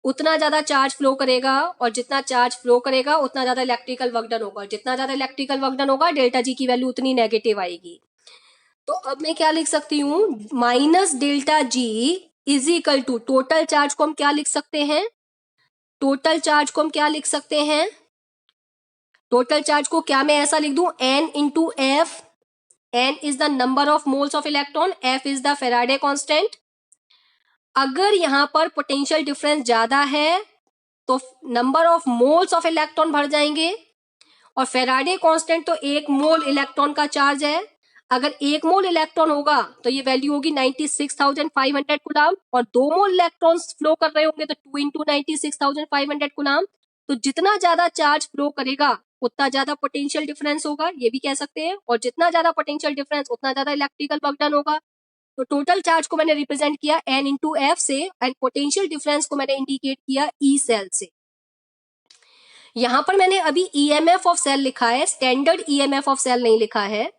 उतना ज्यादा चार्ज फ्लो करेगा, और जितना चार्ज फ्लो करेगा उतना ज्यादा इलेक्ट्रिकल वर्क डन होगा। जितना ज्यादा इलेक्ट्रिकल वर्क डन होगा डेल्टा जी की वैल्यू उतनी नेगेटिव आएगी। तो अब मैं क्या लिख सकती हूँ, minus delta G is equal to total charge को हम क्या लिख सकते हैं, टोटल चार्ज को हम क्या लिख सकते हैं, टोटल चार्ज को क्या मैं ऐसा लिख दूं, n into F, n is the number of moles of electron, f is the Faraday constant. अगर यहां पर पोटेंशियल डिफरेंस ज्यादा है तो number of moles of electron बढ़ जाएंगे, और फेराडे कांस्टेंट तो 1 मोल इलेक्ट्रॉन का चार्ज है। अगर 1 मोल इलेक्ट्रॉन होगा तो ये वैल्यू होगी 96,500 कूलाम, और 2 मोल इलेक्ट्रॉन्स फ्लो कर रहे होंगे तो 2 इंटू 96,500 कूलाम। तो जितना ज्यादा चार्ज फ्लो करेगा उतना ज्यादा पोटेंशियल डिफरेंस होगा, ये भी कह सकते हैं, और जितना ज्यादा पोटेंशियल डिफरेंस उतना ज्यादा इलेक्ट्रिकल वर्क डन होगा। तो टोटल चार्ज को मैंने रिप्रेजेंट किया n इंटू एफ से, एंड पोटेंशियल डिफरेंस को मैंने इंडिकेट किया ई सेल से। यहां पर मैंने अभी ईएमएफ ऑफ सेल लिखा है, स्टैंडर्ड ईएमएफ ऑफ सेल नहीं लिखा है,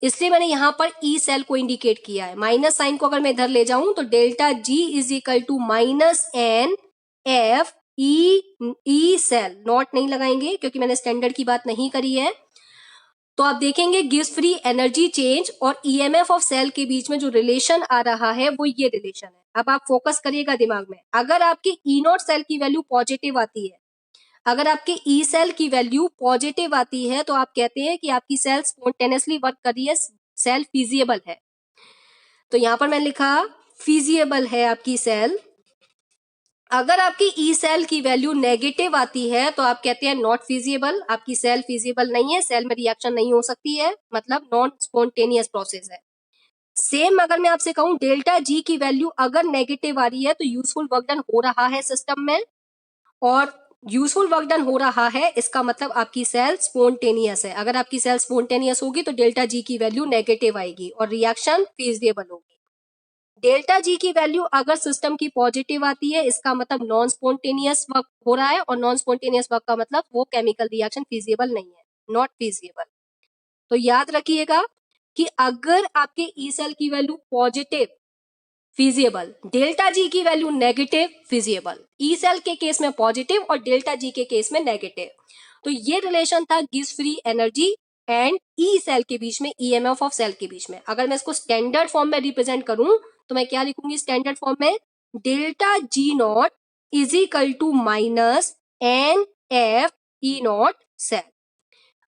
इसलिए मैंने यहां पर ई सेल को इंडिकेट किया है। माइनस साइन को अगर मैं इधर ले जाऊं तो delta G is equal to minus N F E cell, not नहीं लगाएंगे क्योंकि मैंने स्टैंडर्ड की बात नहीं करी है। तो आप देखेंगे गिव्स फ्री एनर्जी चेंज और ईएमएफ ऑफ सेल के बीच में जो रिलेशन आ रहा है वो ये रिलेशन है। अब आप फोकस करिएगा दिमाग में, अगर आपकी ई नॉट सेल की वैल्यू पॉजिटिव आती है, अगर आपके ई सेल की वैल्यू पॉजिटिव आती है तो आप कहते हैं कि आपकी सेल स्पॉन्टेनियसली वर्क कर रही है, सेल फिजिएबल है। तो यहां पर मैंने लिखा फिजिएबल है आपकी सेल। अगर आपकी ई सेल की वैल्यू नेगेटिव आती है तो आप कहते हैं नॉट फिजिएबल, आपकी सेल फिजिएबल नहीं है, सेल में रिएक्शन नहीं हो सकती है, मतलब नॉन स्पॉन्टेनियस प्रोसेस है। सेम अगर मैं आपसे कहूं डेल्टा जी की वैल्यू अगर नेगेटिव आ रही है तो यूजफुल वर्क डन हो रहा है सिस्टम में, और यूजफुल वर्क डन हो रहा है इसका मतलब आपकी सेल स्पॉन्टेनियस है। अगर आपकी सेल स्पॉन्टेनियस होगी तो डेल्टा जी की वैल्यू नेगेटिव आएगी और रिएक्शन फिजिएबल होगी। डेल्टा जी की वैल्यू अगर सिस्टम की पॉजिटिव आती है इसका मतलब नॉन स्पॉन्टेनियस वर्क हो रहा है, और नॉन स्पॉन्टेनियस वर्क का मतलब वो केमिकल रिएक्शन फिजिएबल नहीं है, नॉट फिजिएबल। तो याद रखिएगा कि अगर आपके ई सेल की value positive feasible, delta G की value negative feasible, E cell के केस में पॉजिटिव और डेल्टा जी के केस में नेगेटिव। तो ये रिलेशन था गिव्स free energy and E cell के बीच में, ईएमएफ ऑफ सेल के बीच में। अगर मैं इसको स्टैंडर्ड फॉर्म में रिप्रेजेंट करूं तो मैं क्या लिखूंगी स्टैंडर्ड फॉर्म में, delta G not is equal to minus N F E not cell.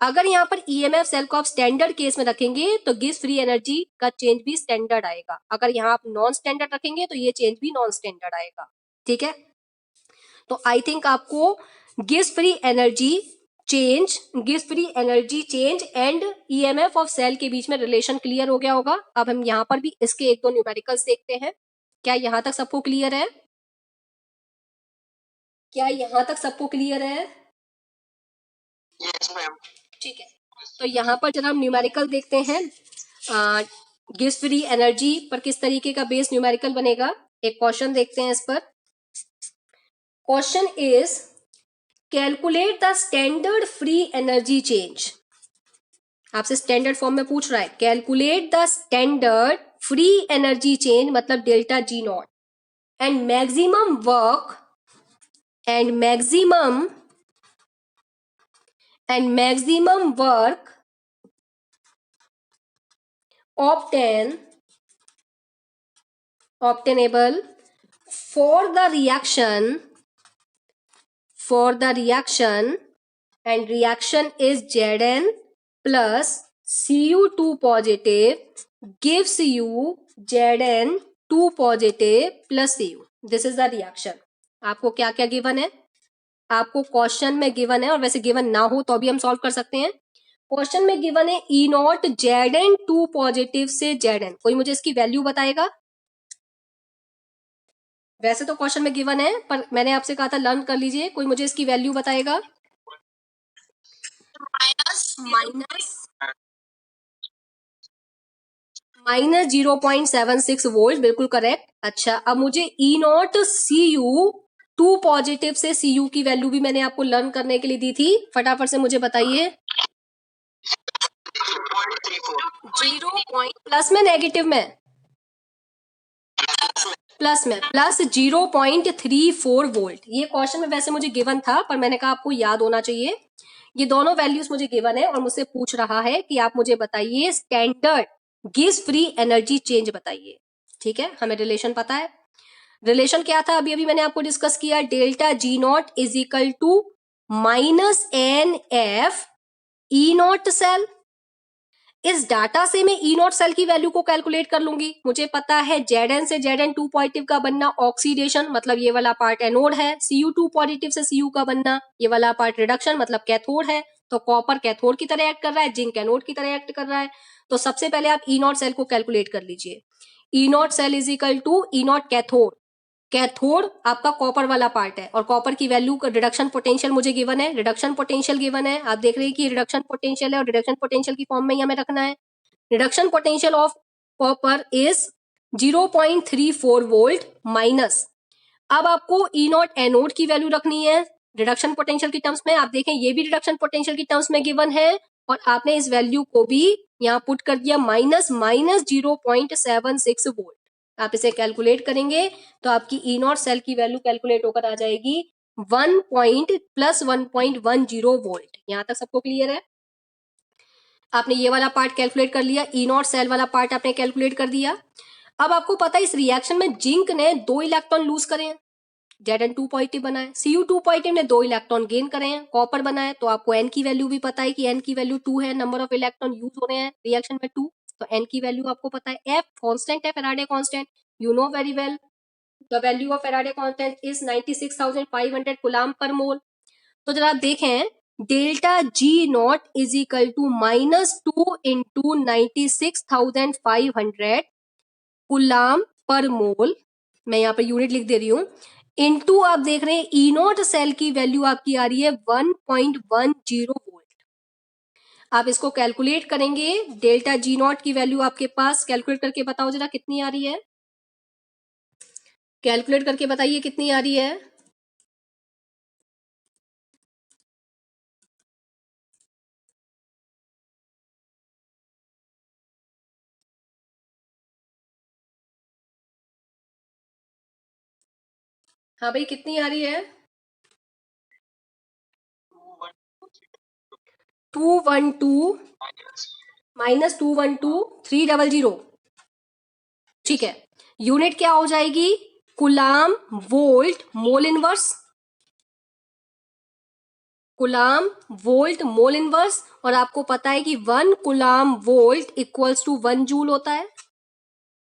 अगर यहाँ पर ईएमएफ सेल को आप स्टैंडर्ड केस में रखेंगे तो गिव्स फ्री एनर्जी का चेंज भी स्टैंडर्ड आएगा, अगर यहाँ आप नॉन स्टैंडर्ड रखेंगे तो ये चेंज भी नॉन स्टैंडर्ड आएगा। ठीक है, तो आई थिंक आपको गिव्स free energy change and EMF of cell के बीच में रिलेशन क्लियर हो गया होगा। अब हम यहाँ पर भी इसके एक दो न्यूमेरिकल्स देखते हैं। क्या यहाँ तक सबको क्लियर है? क्या यहाँ तक सबको क्लियर है? Yes, ma'am. ठीक है, तो यहाँ पर जरा हम न्यूमेरिकल देखते हैं। गिव्स फ्री एनर्जी पर किस तरीके का बेस न्यूमेरिकल बनेगा, एक क्वेश्चन देखते हैं इस पर। Question is calculate the standard free energy change. आपसे स्टैंडर्ड फॉर्म में पूछ रहा है, calculate the standard free energy change मतलब delta G naught and maximum work obtainable for the reaction and reaction is Zn plus Cu2 positive gives you Zn2 positive plus Cu. This is the reaction. आपको क्या क्या गिवन है, आपको क्वेश्चन में गिवन है, और वैसे गिवन ना हो तो भी हम सॉल्व कर सकते हैं। क्वेश्चन में गिवन है ई नॉट Zn2 पॉजिटिव से Zn, कोई मुझे इसकी वैल्यू बताएगा? वैसे तो क्वेश्चन में गिवन है पर मैंने आपसे कहा था लर्न कर लीजिए, कोई मुझे इसकी वैल्यू बताएगा? माइनस 0.76 वोल्ट, बिल्कुल करेक्ट। अच्छा, अब मुझे ई नॉट Cu2 पॉजिटिव से Cu की वैल्यू भी मैंने आपको लर्न करने के लिए दी थी, फटाफट से मुझे बताइए। 0. प्लस में नेगेटिव में? प्लस में, प्लस 0.34 वोल्ट। ये क्वेश्चन में वैसे मुझे गिवन था पर मैंने कहा आपको याद होना चाहिए। ये दोनों वैल्यूज मुझे गिवन है और मुझसे पूछ रहा है कि आप मुझे बताइए स्टैंडर्ड गिव्स फ्री एनर्जी चेंज बताइए। ठीक है, हमें रिलेशन पता है। रिलेशन क्या था अभी अभी मैंने आपको डिस्कस किया, delta G not is equal to minus N F E not cell. इस डाटा से मैं ई नॉट सेल की वैल्यू को कैलकुलेट कर लूंगी। मुझे पता है Zn से Zn2 पॉजिटिव का बनना ऑक्सीडेशन, मतलब ये वाला पार्ट एनोड है, Cu2 पॉजिटिव से Cu का बनना ये वाला पार्ट रिडक्शन, मतलब कैथोड है। तो कॉपर कैथोड की तरह एक्ट कर रहा है, जिंक एनोड की तरह एक्ट कर रहा है। तो सबसे पहले आप ई नॉट सेल को कैलकुलेट कर लीजिए। E not cell is equal to E naught cathode. Cathode आपका कॉपर वाला पार्ट है और कॉपर की वैल्यू का रिडक्शन पोटेंशियल मुझे गिवन है, रिडक्शन पोटेंशियल गिवन है। आप देख रहे हैं कि रिडक्शन पोटेंशियल है और रिडक्शन पोटेंशियल की फॉर्म में ही हमें रखना है। Reduction potential of copper is 0.34 volt minus. अब आपको ई नॉट एनोड की वैल्यू रखनी है रिडक्शन पोटेंशियल की टर्म्स में। आप देखें ये भी रिडक्शन पोटेंशियल की टर्म्स में गिवन है और आपने इस वैल्यू को भी यहाँ पुट कर दिया माइनस 0.76 वोल्ट। आप इसे कैलकुलेट करेंगे तो आपकी ई नॉट सेल की वैल्यू कैलकुलेट होकर आ जाएगी 1.10 वोल्ट। यहां तक सबको क्लियर है? आपने ये वाला पार्ट कैलकुलेट कर लिया, ई नॉट सेल वाला पार्ट आपने कैलकुलेट कर दिया। अब आपको पता है इस रिएक्शन में जिंक ने 2 इलेक्ट्रॉन लूज करे हैं, Zn2 पॉजिटिव बना है, Cu2 पॉजिटिव ने 2 इलेक्ट्रॉन गेन करे हैं, कॉपर बना है। तो आपको n की वैल्यू भी पता है कि n की वैल्यू 2 है, नंबर ऑफ इलेक्ट्रॉन यूज हो रहे हैं रिएक्शन में 2, तो n की वैल्यू आपको पता है। F कांस्टेंट है, Faraday constant, you know very well the value of Faraday constant is 96,500 coulomb per mole. तो जरा आप देखें delta G not is equal to -2 into 96,500 coulomb per mole, मैं यहाँ पर यूनिट लिख दे रही हूं, इंटू आप देख रहे हैं ई नॉट सेल की वैल्यू आपकी आ रही है 1.10 वोल्ट। आप इसको कैलकुलेट करेंगे, डेल्टा जी नॉट की वैल्यू आपके पास, कैलकुलेट करके बताओ जरा कितनी आ रही है, कैलकुलेट करके बताइए कितनी आ रही है। हाँ भाई कितनी आ रही है? 212 माइनस 212,300। ठीक है, यूनिट क्या हो जाएगी? Coulomb volt mole inverse, coulomb volt mole inverse. और आपको पता है कि 1 coulomb volt equals to 1 joule होता है।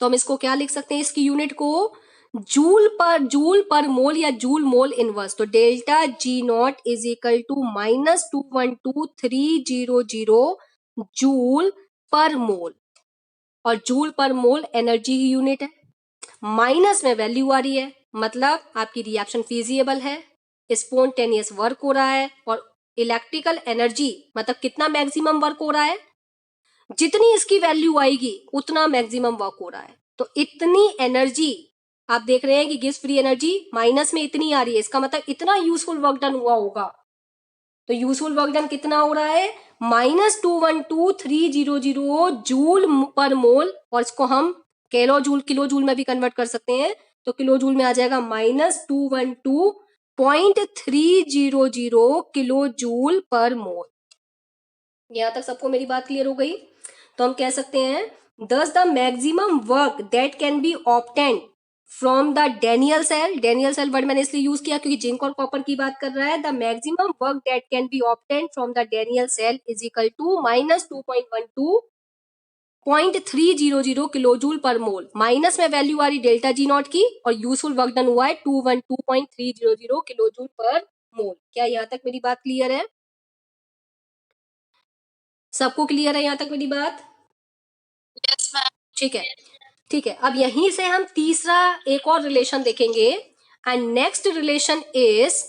तो हम इसको क्या लिख सकते हैं, इसकी यूनिट को जूल पर मोल या जूल मोल इनवर्स। तो delta G not is equal to -212,300 joule per mole, और जूल पर मोल एनर्जी की यूनिट है। माइनस में वैल्यू आ रही है, मतलब आपकी रिएक्शन फिजिएबल है, स्पॉन्टेनियस वर्क हो रहा है, और इलेक्ट्रिकल एनर्जी मतलब कितना मैक्सिमम वर्क हो रहा है, जितनी इसकी वैल्यू आएगी उतना मैक्सिमम वर्क हो रहा है। तो इतनी एनर्जी आप देख रहे हैं कि गिव्स फ्री एनर्जी माइनस में इतनी आ रही है, इसका मतलब इतना यूजफुल वर्क डन हुआ होगा। तो यूजफुल वर्क डन कितना हो रहा है? -212,300 जूल पर मोल, और इसको हम किलो जूल में भी कन्वर्ट कर सकते हैं। तो किलो जूल में आ जाएगा -212.300 किलो जूल पर मोल। यहां तक सबको मेरी बात क्लियर हो गई? तो हम कह सकते हैं thus the maximum work that can be obtained from the Daniell cell, Daniell cell word मैंने इसलिए यूज किया क्योंकि जिंक और कॉपर की बात कर रहा है। the maximum work that can be obtained from the Daniell cell is equal to -2.12.300 kilo joule per mole. Minus में वैल्यू आ रही डेल्टा जी नॉट की और यूजफुल वर्क डन हुआ है 212.300 किलो जूल पर मोल। क्या यहाँ तक मेरी बात क्लियर है? सबको क्लियर है यहाँ तक मेरी बात? Yes ma'am. ठीक है, ठीक है। अब यहीं से हम तीसरा एक और रिलेशन देखेंगे, and next relation is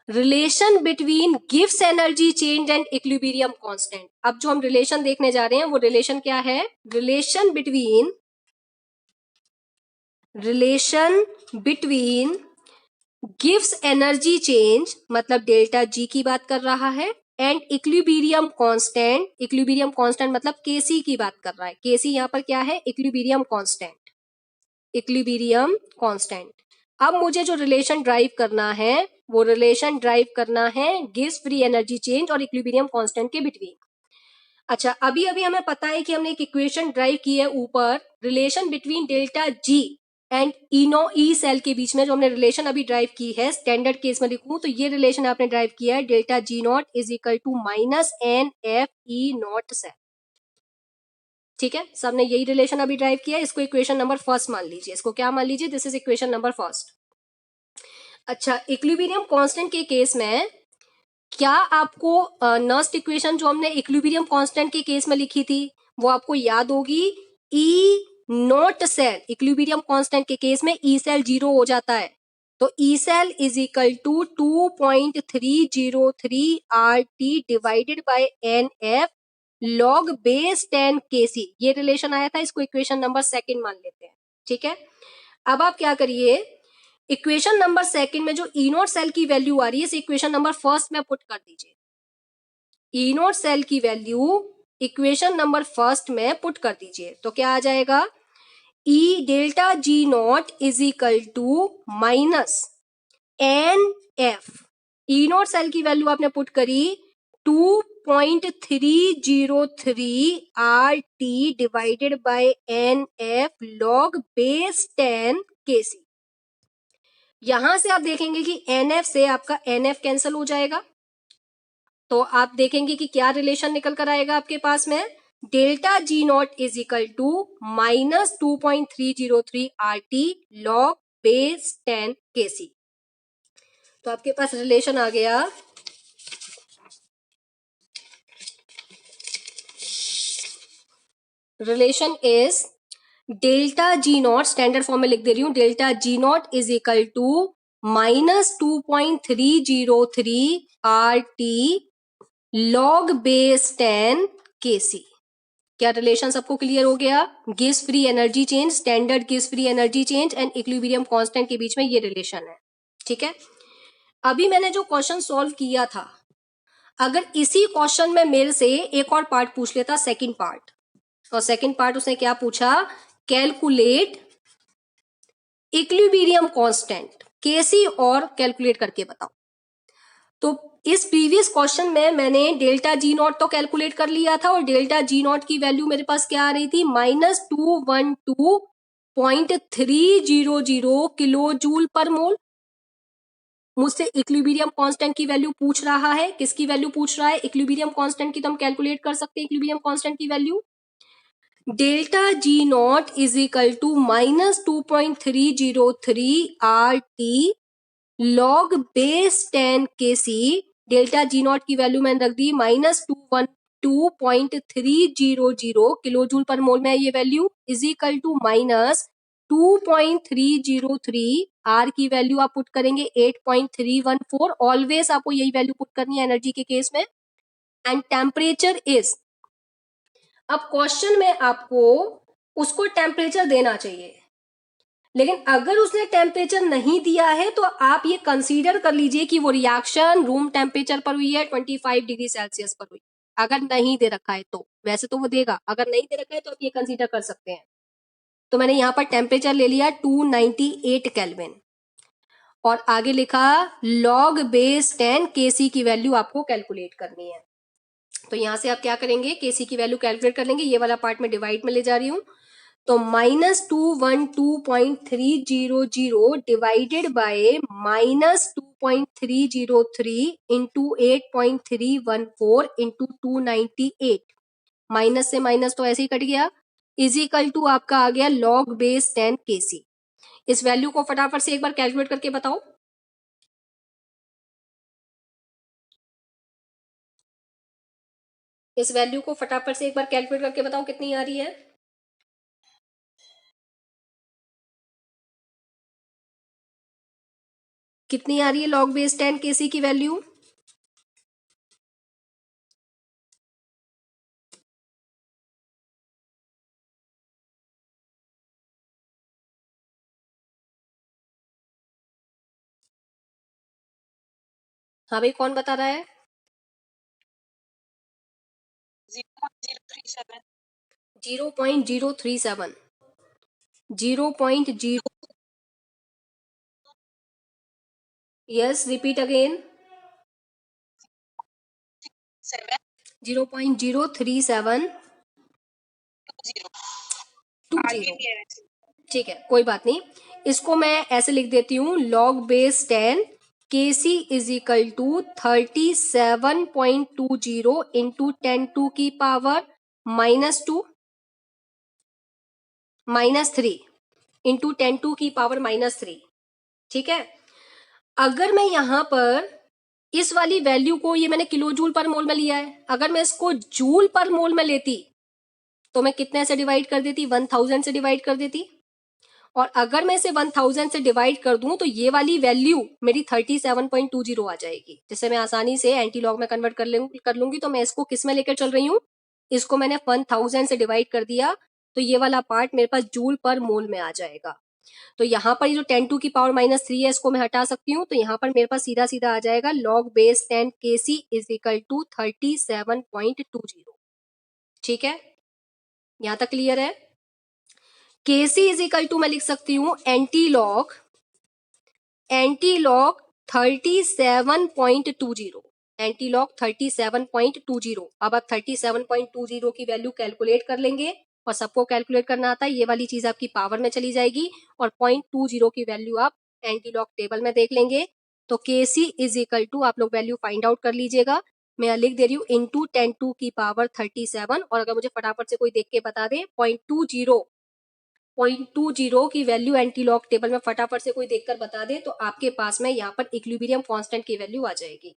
relation between gives energy change and equilibrium constant. अब जो हम रिलेशन देखने जा रहे हैं वो रिलेशन क्या है? Relation between gives energy change, मतलब डेल्टा जी की बात कर रहा है, एंड इक्विलिब्रियम कांस्टेंट मतलब केसी की बात कर रहा है। केसी यहाँ पर क्या है? Equilibrium constant. अब मुझे जो रिलेशन ड्राइव करना है वो रिलेशन ड्राइव करना है गिव्स फ्री एनर्जी चेंज और इक्विलिब्रियम कांस्टेंट के बिटवीन। अच्छा, अभी अभी हमें पता है कि हमने एक इक्वेशन ड्राइव की है ऊपर, relation between delta G and E cell के बीच में, जो हमने रिलेशन अभी ड्राइव की है, स्टैंडर्ड केस में लिखूं तो ये रिलेशन आपने ड्राइव किया है, delta G not is equal to minus N F E not cell. ठीक है, सबने यही रिलेशन अभी ड्राइव किया है, इसको इक्वेशन नंबर फर्स्ट मान लीजिए, इसको क्या मान लीजिए, this is equation number first. अच्छा, इक्विलिब्रियम कांस्टेंट के केस में क्या आपको नर्स्ट इक्वेशन जो हमने इक्विलिब्रियम कांस्टेंट के केस में लिखी थी वो आपको याद होगी, E not cell equilibrium constant के केस में ई सेल 0 हो जाता है, तो E cell is equal to 2.303 R T divided by N F log base 10 K सी, ये रिलेशन आया था, इसको इक्वेशन नंबर सेकंड मान लेते हैं। ठीक है, अब आप क्या करिए, इक्वेशन नंबर सेकंड में जो ई नॉट सेल की वैल्यू आ रही है इस इक्वेशन नंबर फर्स्ट में पुट कर दीजिए, ई नॉट सेल की वैल्यू इक्वेशन नंबर फर्स्ट में पुट कर दीजिए, तो क्या आ जाएगा, E delta G not is equal to minus N F, E not cell की वैल्यू आपने पुट करी 2.303 R T divided by N F log base 10 K सी। यहां से आप देखेंगे कि एनएफ से आपका एनएफ कैंसिल हो जाएगा, तो आप देखेंगे कि क्या रिलेशन निकल कर आएगा आपके पास में, delta G not is equal to minus 2.303 R T log base 10 K सी। तो आपके पास रिलेशन आ गया, relation is delta G not, standard form में लिख दे रही हूं, delta G not is equal to minus 2.303 R T log base 10 K सी। क्या रिलेशन सबको क्लियर हो गया, gives free energy change, standard गिव्स free energy change and equilibrium constant के बीच में ये रिलेशन है। ठीक है, अभी मैंने जो क्वेश्चन सॉल्व किया था, अगर इसी क्वेश्चन में मेरे से एक और पार्ट पूछ लेता, सेकंड पार्ट, और सेकंड पार्ट उसने क्या पूछा, कैलकुलेट इक्विलिब्रियम कांस्टेंट केसी और कैलकुलेट करके बताओ। तो इस प्रीवियस क्वेश्चन में मैंने डेल्टा जी नॉट तो कैलकुलेट कर लिया था और डेल्टा जी नॉट की वैल्यू मेरे पास क्या आ रही थी, -212.300 किलो जूल पर मोल। मुझसे इक्विलिब्रियम कांस्टेंट की वैल्यू पूछ रहा है, किसकी वैल्यू पूछ रहा है, इक्विलिब्रियम कांस्टेंट की, तो हम कैलकुलेट कर सकते हैं इक्विलिब्रियम कांस्टेंट की value, delta G not is equal to -2.303 R T log base 10 K C. Delta G naught की वैल्यू मैंने रख दी -212.300 किलो जूल पर मोल में ये value, is equal to -2.303 R की वैल्यू आप पुट करेंगे 8.314, ऑलवेज आपको यही वैल्यू पुट करनी है एनर्जी के केस में, एंड टेम्परेचर इज, अब क्वेश्चन में आपको उसको टेम्परेचर देना चाहिए, लेकिन अगर उसने टेम्परेचर नहीं दिया है तो आप ये कंसीडर कर लीजिए कि वो रिएक्शन रूम टेम्परेचर पर हुई है, 25 डिग्री सेल्सियस पर हुई, अगर नहीं दे रखा है तो, वैसे तो वो देगा, अगर नहीं दे रखा है तो आप ये कंसीडर कर सकते हैं। तो मैंने यहां पर टेम्परेचर ले लिया 298 केल्विन और आगे लिखा लॉग बेस 10 केसी की वैल्यू आपको कैलकुलेट करनी है। तो यहां से आप क्या करेंगे, केसी की वैल्यू कैलकुलेट कर लेंगे, ये वाला पार्ट में डिवाइड में ले जा रही हूं, तो -212.300 divided by -2.303 into 8.314 into 298, minus से माइनस तो ऐसे ही कट गया, इज इक्वल टू आपका आ गया लॉग बेस 10 केसी। इस वैल्यू को फटाफट से एक बार कैलकुलेट करके बताओ, इस वैल्यू को फटाफट से एक बार कैलकुलेट करके बताओ कितनी आ रही है, कितनी आ रही है लॉग बेस 10 केसी की वैल्यू, हाँ भाई कौन बता रहा है, 0.037 0.037, 0.0, यस रिपीट अगेन, 7 0.03720। ठीक है, कोई बात नहीं, इसको मैं ऐसे लिख देती हूँ, log base 10 Kc is equal to 37.20 into 10 की पावर -2 -3 इंटू 10 की पावर -3। ठीक है, अगर मैं यहां पर इस वाली वैल्यू को, ये मैंने किलो जूल पर मोल में लिया है, अगर मैं इसको जूल पर मोल में लेती तो मैं कितने से डिवाइड कर देती, 1000 से डिवाइड कर देती। और अगर मैं इसे 1000 से डिवाइड कर दूं तो ये वाली वैल्यू मेरी 37.20 आ जाएगी, जिसे मैं आसानी से एंटी लॉग में कन्वर्ट कर लूंगी। तो मैं इसको किस में लेकर चल रही हूँ, इसको मैंने 1000 से डिवाइड कर दिया, तो ये वाला पार्ट मेरे पास जूल पर मोल में आ जाएगा। तो यहाँ पर जो 10 की पावर -3 है, इसको मैं हटा सकती हूँ, तो यहाँ पर मेरे पास सीधा सीधा आ जाएगा log base 10 Kc is equal to 37.20। ठीक है, यहां तक क्लियर है। Kc इज इक्वल टू मैं लिख सकती हूँ एंटी लॉग 37.20, एंटी लॉग 37.20। अब आप 37.20 की वैल्यू कैलकुलेट कर लेंगे, और सबको कैलकुलेट करना आता है, ये वाली चीज आपकी पावर में चली जाएगी, और 0.20 की वैल्यू आप एंटी लॉग टेबल में देख लेंगे। तो Kc इज इक्वल टू आप लोग वैल्यू फाइंड आउट कर लीजिएगा, मैं लिख दे रही हूँ इंटू 10 की पावर 37। और अगर मुझे फटाफट से कोई देख के बता दे 0.20 की वैल्यू एंटी लॉग टेबल में, फटाफट से कोई देखकर बता दे, तो आपके पास में यहाँ पर इक्विलिब्रियम कांस्टेंट की वैल्यू आ जाएगी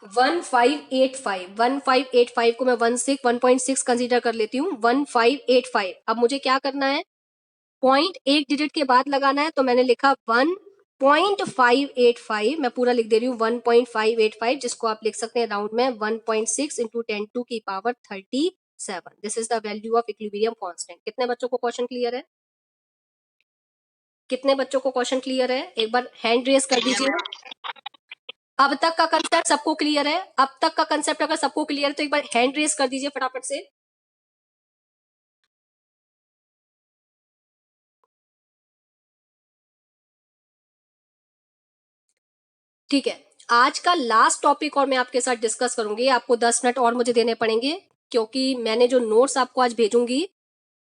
1585 को मैं 1.6 कंसीडर कर लेती हूँ, 1585। अब मुझे क्या करना है, पॉइंट एक डिजिट के बाद लगाना है, तो मैंने लिखा 1.585, मैं पूरा लिख दे रही हूँ 1.585, जिसको आप लिख सकते हैं राउंड में 1.6 इंटू 10 की power 37। This is the value of equilibrium constant. कितने बच्चों को क्वेश्चन क्लियर है, कितने बच्चों को क्वेश्चन क्लियर है, एक बार हैंड रेस कर दीजिए। अब तक का कंसेप्ट सबको क्लियर है, अब तक का कंसेप्ट अगर सबको क्लियर है तो एक बार हैंड रेस कर दीजिए फटाफट से। ठीक है, आज का लास्ट टॉपिक और मैं आपके साथ डिस्कस करूंगी, आपको 10 मिनट और मुझे देने पड़ेंगे, क्योंकि मैंने जो नोट्स आपको आज भेजूंगी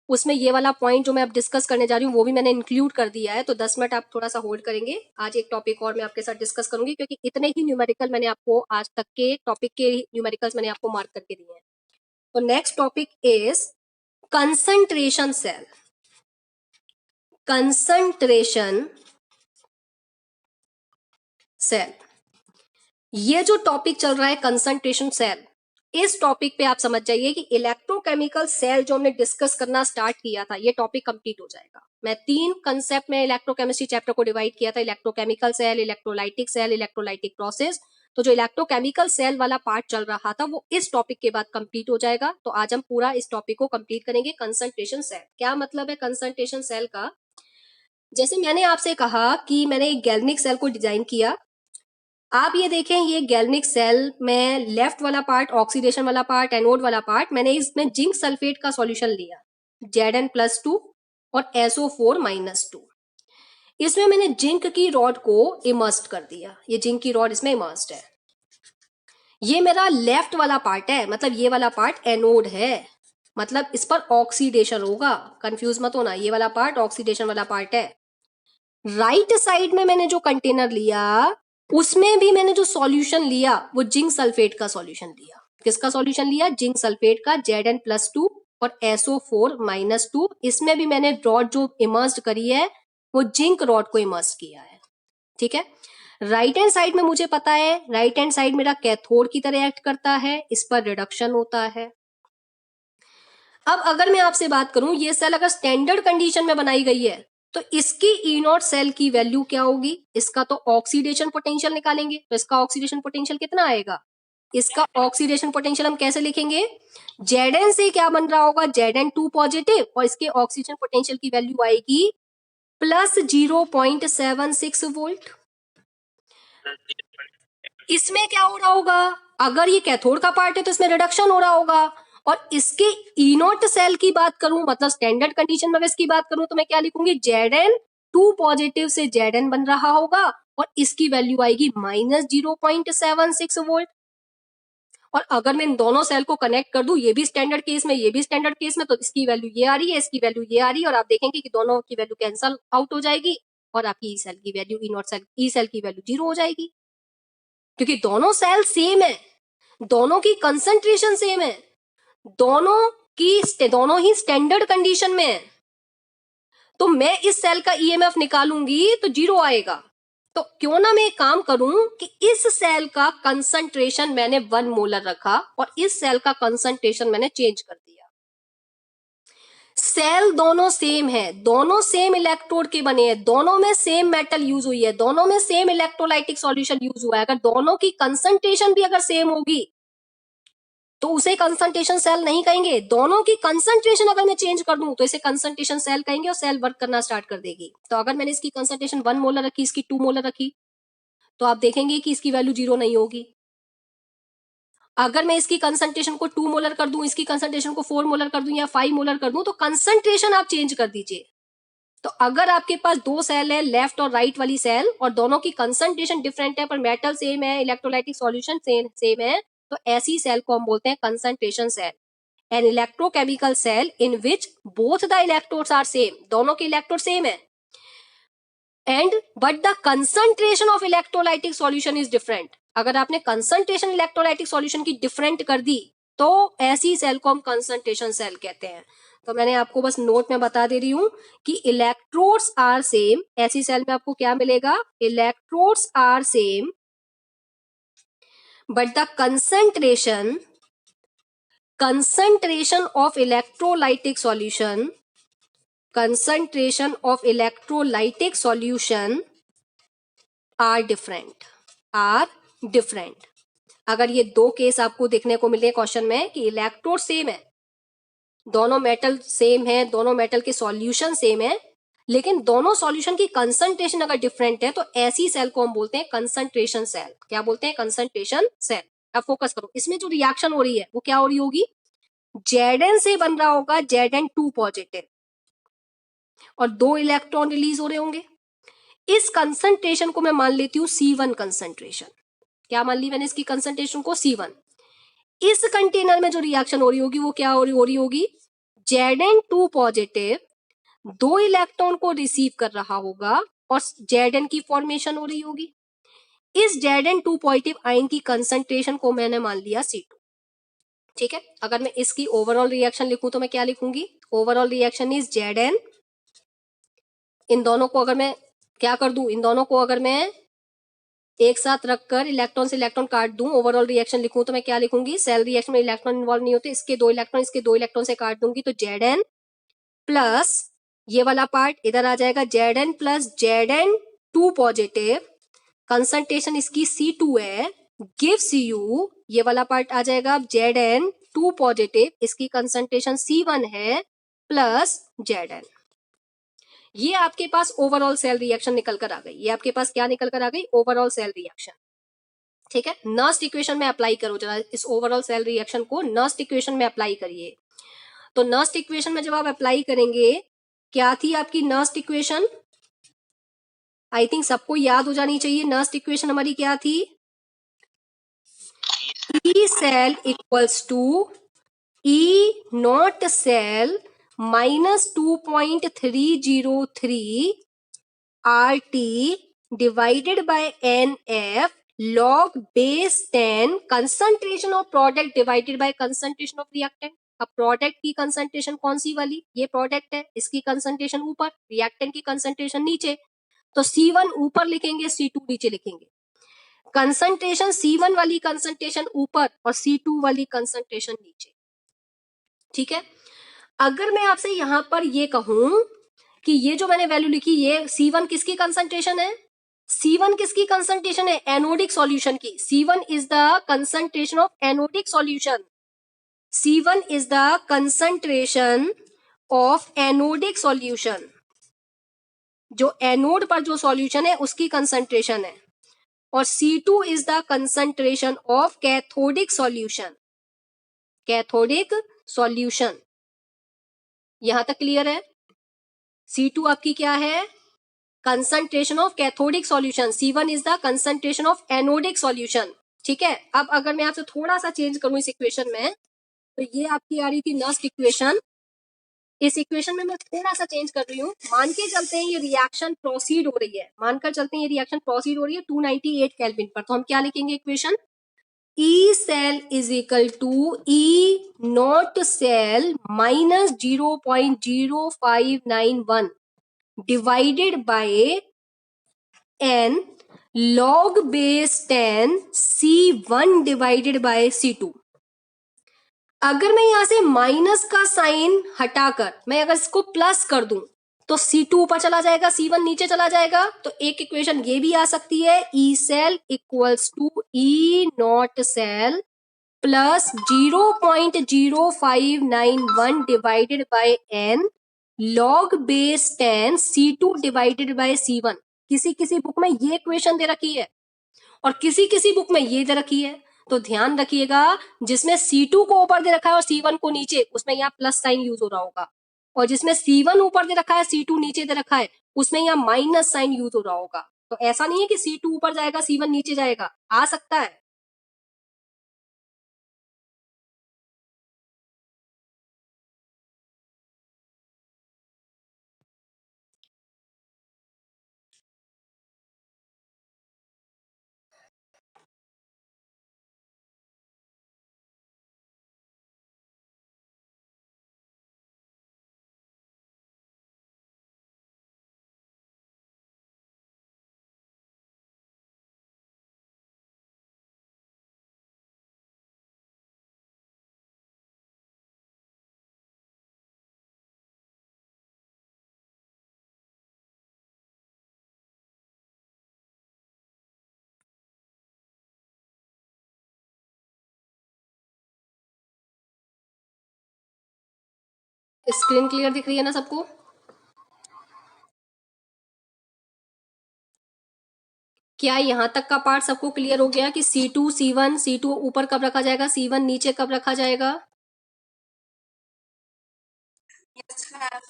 उसमें ये वाला पॉइंट जो मैं अब डिस्कस करने जा रही हूँ वो भी मैंने इंक्लूड कर दिया है। तो 10 मिनट आप थोड़ा सा होल्ड करेंगे, आज एक टॉपिक और मैं आपके साथ डिस्कस करूंगी, क्योंकि इतने ही न्यूमेरिकल मैंने आपको आज तक के टॉपिक के न्यूमेरिकल्स मैंने आपको मार्क करके दिए हैं। तो next topic is concentration cell. Concentration cell, ये जो टॉपिक चल रहा है कंसंट्रेशन सेल, इस टॉपिक पे आप समझ जाइए कि इलेक्ट्रोकेमिकल सेल जो हमने डिस्कस करना स्टार्ट किया था, ये टॉपिक कंप्लीट हो जाएगा। मैं 3 कंसेप्ट में इलेक्ट्रोकेमिस्ट्री चैप्टर को डिवाइड किया था, electrochemical cell, electrolytic cell, electrolytic process. तो जो इलेक्ट्रोकेमिकल सेल वाला पार्ट चल रहा था वो इस टॉपिक के बाद कंप्लीट हो जाएगा। तो आज हम पूरा इस टॉपिक को कंप्लीट करेंगे। कंसंट्रेशन सेल क्या मतलब है, कंसंट्रेशन सेल का, जैसे मैंने आपसे कहा कि मैंने एक गैल्वेनिक सेल को डिजाइन किया। आप ये देखें, ये गैल्वेनिक सेल में लेफ्ट वाला पार्ट, ऑक्सीडेशन वाला पार्ट, एनोड वाला पार्ट, मैंने इसमें जिंक सल्फेट का सॉल्यूशन लिया, Zn+2 और SO4-2। इसमें मैंने जिंक की रॉड को इमर्स्ड कर दिया, ये जिंक की रॉड इसमें इमर्स्ड है। ये मेरा लेफ्ट वाला पार्ट है, मतलब ये वाला पार्ट एनोड है, मतलब इस पर ऑक्सीडेशन होगा, कंफ्यूज मत होना, ये वाला पार्ट ऑक्सीडेशन वाला पार्ट है। राइट साइड में मैंने जो कंटेनर लिया उसमें भी मैंने जो सॉल्यूशन लिया वो जिंक सल्फेट का सॉल्यूशन लिया। किसका सॉल्यूशन लिया, जिंक सल्फेट का, Zn+2 और SO4-2। इसमें भी मैंने रॉड जो इमर्स्ड करी है वो जिंक रॉड को इमर्स्ड किया है। ठीक है, राइट हैंड साइड में मुझे पता है, राइट हैंड साइड मेरा कैथोड की तरह एक्ट करता है, इस पर रिडक्शन होता है। अब अगर मैं आपसे बात करूं, ये सेल अगर स्टैंडर्ड कंडीशन में बनाई गई है तो इसकी E0 सेल की वैल्यू क्या होगी, इसका तो ऑक्सीडेशन पोटेंशियल निकालेंगे, तो इसका ऑक्सीडेशन पोटेंशियल कितना आएगा, इसका ऑक्सीडेशन पोटेंशियल हम कैसे लिखेंगे, Zn से क्या बन रहा होगा, Zn2 पॉजिटिव, और इसके ऑक्सीजन पोटेंशियल की वैल्यू आएगी +0.76 वोल्ट। इसमें क्या हो रहा होगा, अगर ये कैथोड का पार्ट है तो इसमें रिडक्शन हो रहा होगा, और इसके E0 सेल की बात करूं, मतलब स्टैंडर्ड कंडीशन में इसकी बात करूं, तो मैं क्या लिखूंगी, Zn2 पॉजिटिव से Zn बन रहा होगा और इसकी वैल्यू आएगी -0.76 वोल्ट। और अगर मैं इन दोनों सेल को कनेक्ट कर दूं, ये भी स्टैंडर्ड केस में, ये भी स्टैंडर्ड केस में, तो इसकी वैल्यू ये आ रही है, इसकी वैल्यू ये आ रही है, और आप देखेंगे कि दोनों की वैल्यू कैंसल आउट हो जाएगी और आपकी ई सेल की value, E not cell, E cell की वैल्यू 0 हो जाएगी, क्योंकि दोनों सेल सेम है, दोनों की कंसंट्रेशन सेम है, दोनों ही स्टैंडर्ड कंडीशन में है। तो मैं इस सेल का ईएमएफ निकालूंगी तो 0 आएगा। तो क्यों ना मैं एक काम करूं कि इस सेल का कंसंट्रेशन मैंने 1 मोलर रखा और इस सेल का कंसंट्रेशन मैंने चेंज कर दिया। सेल दोनों सेम है, दोनों सेम इलेक्ट्रोड के बने हैं, दोनों में सेम मेटल यूज हुई है, दोनों में सेम इलेक्ट्रोलाइटिक सॉल्यूशन यूज हुआ है। अगर दोनों की कंसंट्रेशन भी अगर सेम होगी तो उसे कंसंट्रेशन सेल नहीं कहेंगे। दोनों की कंसंट्रेशन अगर मैं चेंज कर दूं तो इसे कंसंट्रेशन सेल कहेंगे और सेल वर्क करना स्टार्ट कर देगी। तो अगर मैंने इसकी कंसंट्रेशन 1 मोलर रखी, इसकी 2 मोलर रखी, तो आप देखेंगे कि इसकी वैल्यू 0 नहीं होगी। अगर मैं इसकी कंसंट्रेशन को 2 मोलर कर दूं, इसकी कंसंट्रेशन को 4 मोलर कर दूं या 5 मोलर कर दूं, तो कंसंट्रेशन आप चेंज कर दीजिए। तो अगर आपके पास दो सेल है, लेफ्ट और राइट वाली सेल, और दोनों की कंसंट्रेशन डिफरेंट है पर मेटल सेम है, इलेक्ट्रोलाइटिक सॉल्यूशन सेम है, तो ऐसी सेल को हम बोलते हैं concentration cell. An electrochemical cell in which both the electrodes are same, दोनों के इलेक्ट्रोड सेम है, and but the concentration of electrolytic solution is different. अगर आपने कंसंट्रेशन इलेक्ट्रोलाइटिक सॉल्यूशन की डिफरेंट कर दी तो ऐसी सेल को हम कंसंट्रेशन सेल कहते हैं। तो मैंने आपको बस नोट में बता दे रही हूं कि इलेक्ट्रोड्स आर सेम, ऐसी सेल में आपको क्या मिलेगा, electrodes are same but the concentration of electrolytic solution are different। अगर ये दो केस आपको देखने को मिले क्वेश्चन में कि इलेक्ट्रोड सेम है, दोनों मेटल सेम है, दोनों मेटल के सॉल्यूशन सेम है, लेकिन दोनों सॉल्यूशन की कंसंट्रेशन अगर डिफरेंट है, तो ऐसी सेल को हम बोलते हैं कंसंट्रेशन सेल। क्या बोलते हैं, कंसंट्रेशन सेल। अब फोकस करो, इसमें जो रिएक्शन हो रही है वो क्या हो रही होगी, Zn से बन रहा होगा Zn2 पॉजिटिव और 2 इलेक्ट्रॉन रिलीज हो रहे होंगे। इस कंसंट्रेशन को मैं मान लेती हूं C1 कंसंट्रेशन। क्या मान ली मैंने इसकी कंसंट्रेशन को, C1। इस कंटेनर में जो रिएक्शन हो रही होगी वो क्या हो रही होगी, Zn2 पॉजिटिव 2 इलेक्ट्रॉन को रिसीव कर रहा होगा और Zn की फॉर्मेशन हो रही होगी। इस Zn2 पॉजिटिव आयन की कंसंट्रेशन को मैंने मान लिया C2। ठीक है, अगर मैं इसकी ओवरऑल रिएक्शन लिखूं तो मैं क्या लिखूंगी, ओवरऑल रिएक्शन इज Zn। इन दोनों को अगर मैं क्या कर दूं, इन दोनों को अगर मैं एक साथ रखकर इलेक्ट्रॉन से इलेक्ट्रॉन काट दूं, ओवरऑल रिएक्शन लिखूं तो मैं क्या लिखूंगी, सेल रिएक्शन में इलेक्ट्रॉन इन्वॉल्व नहीं होते, इसके 2 इलेक्ट्रॉन इसके 2 इलेक्ट्रॉन से काट दूंगी तो Zn प्लस ये वाला पार्ट इधर आ जाएगा, Zn plus Zn2 positive, concentration इसकी C2 है, गिव्स यू, ये वाला पार्ट आ जाएगा Zn2 पॉजिटिव, इसकी कंसंट्रेशन C1 है प्लस Zn। ये आपके पास ओवरऑल सेल रिएक्शन निकल कर आ गई। ये आपके पास क्या निकल कर आ गई, ओवरऑल सेल रिएक्शन। ठीक है, नर्स्ट इक्वेशन में अप्लाई करो जरा, इस ओवरऑल सेल रिएक्शन को नर्स्ट इक्वेशन में अप्लाई करिए। तो नर्स्ट इक्वेशन में जब आप अप्लाई करेंगे, क्या थी आपकी नर्स्ट इक्वेशन, आई थिंक सबको याद हो जानी चाहिए। नर्स्ट इक्वेशन हमारी क्या थी, E cell equals to E not cell minus 2.303 RT divided by NF log base 10 concentration of product divided by concentration of reactant। अब प्रोडक्ट की कंसंट्रेशन कौन सी वाली, ये प्रोडक्ट है, इसकी कंसंट्रेशन ऊपर, रिएक्टेंट की कंसंट्रेशन नीचे, तो C1 ऊपर लिखेंगे, C2 नीचे लिखेंगे। कंसंट्रेशन C1 वाली कंसंट्रेशन ऊपर और C2 वाली कंसंट्रेशन नीचे। ठीक है, अगर मैं आपसे यहां पर ये कहूं कि ये जो मैंने वैल्यू लिखी, ये C1 किसकी कंसंट्रेशन है, C1 किसकी कंसंट्रेशन है, एनोडिक सॉल्यूशन की। C1 is the concentration of anodic solution, C1 is the concentration of anodic solution, जो एनोड पर जो सॉल्यूशन है उसकी कंसंट्रेशन है। और C2 is the concentration of cathodic solution, cathodic solution. यहां तक क्लियर है। C2 आपकी क्या है, concentration of cathodic solution, C1 is the concentration of anodic solution. ठीक है, अब अगर मैं आपसे थोड़ा सा चेंज करूं इस इक्वेशन में, तो ये आपकी आ रही थी नस्ट इक्वेशन, इस इक्वेशन में मैं थोड़ा सा चेंज कर रही हूँ। मान के चलते हैं ये रिएक्शन प्रोसीड हो रही है, मानकर चलते हैं ये रिएक्शन प्रोसीड हो रही है 298 केल्विन पर, तो हम क्या लिखेंगे equation, E cell is equal to E naught cell minus 0.0591 divided by n log base 10 C1 divided by C2। अगर मैं यहां से माइनस का साइन हटाकर मैं अगर इसको प्लस कर दूं तो C2 ऊपर चला जाएगा, C1 नीचे चला जाएगा। तो एक इक्वेशन ये भी आ सकती है, E cell equals to E naught cell plus 0.0591 divided by n log base 10 C2 divided by C1। किसी किसी बुक में ये इक्वेशन दे रखी है और किसी किसी बुक में ये दे रखी है, तो ध्यान रखिएगा जिसमें C2 को ऊपर दे रखा है और C1 को नीचे, उसमें यहाँ प्लस साइन यूज हो रहा होगा, और जिसमें C1 ऊपर दे रखा है C2 नीचे दे रखा है उसमें यहाँ माइनस साइन यूज हो रहा होगा। तो ऐसा नहीं है कि C2 ऊपर जाएगा C1 नीचे जाएगा, आ सकता है। स्क्रीन क्लियर दिख रही है ना सबको? क्या यहाँ तक का पार्ट सबको क्लियर हो गया कि C2 C1, C2 ऊपर कब रखा जाएगा, C1 नीचे कब रखा जाएगा?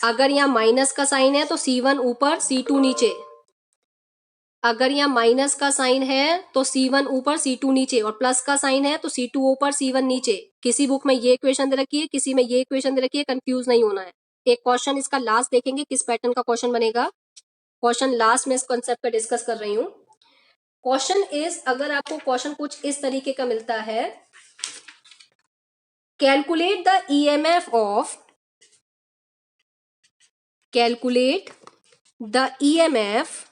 अगर यहाँ माइनस का साइन है तो C1 ऊपर C2 नीचे, अगर यहाँ माइनस का साइन है तो C1 ऊपर C2 नीचे, और प्लस का साइन है तो C2 ऊपर C1 नीचे। किसी बुक में ये इक्वेशन दे रखी है, किसी में ये इक्वेशन दे रखी है, कंफ्यूज नहीं होना है। एक क्वेश्चन इसका लास्ट देखेंगे किस पैटर्न का क्वेश्चन बनेगा, क्वेश्चन लास्ट में इस कॉन्सेप्ट पे डिस्कस कर रही हूँ। क्वेश्चन इज, अगर आपको क्वेश्चन कुछ इस तरीके का मिलता है, calculate the EMF of, calculate the EMF,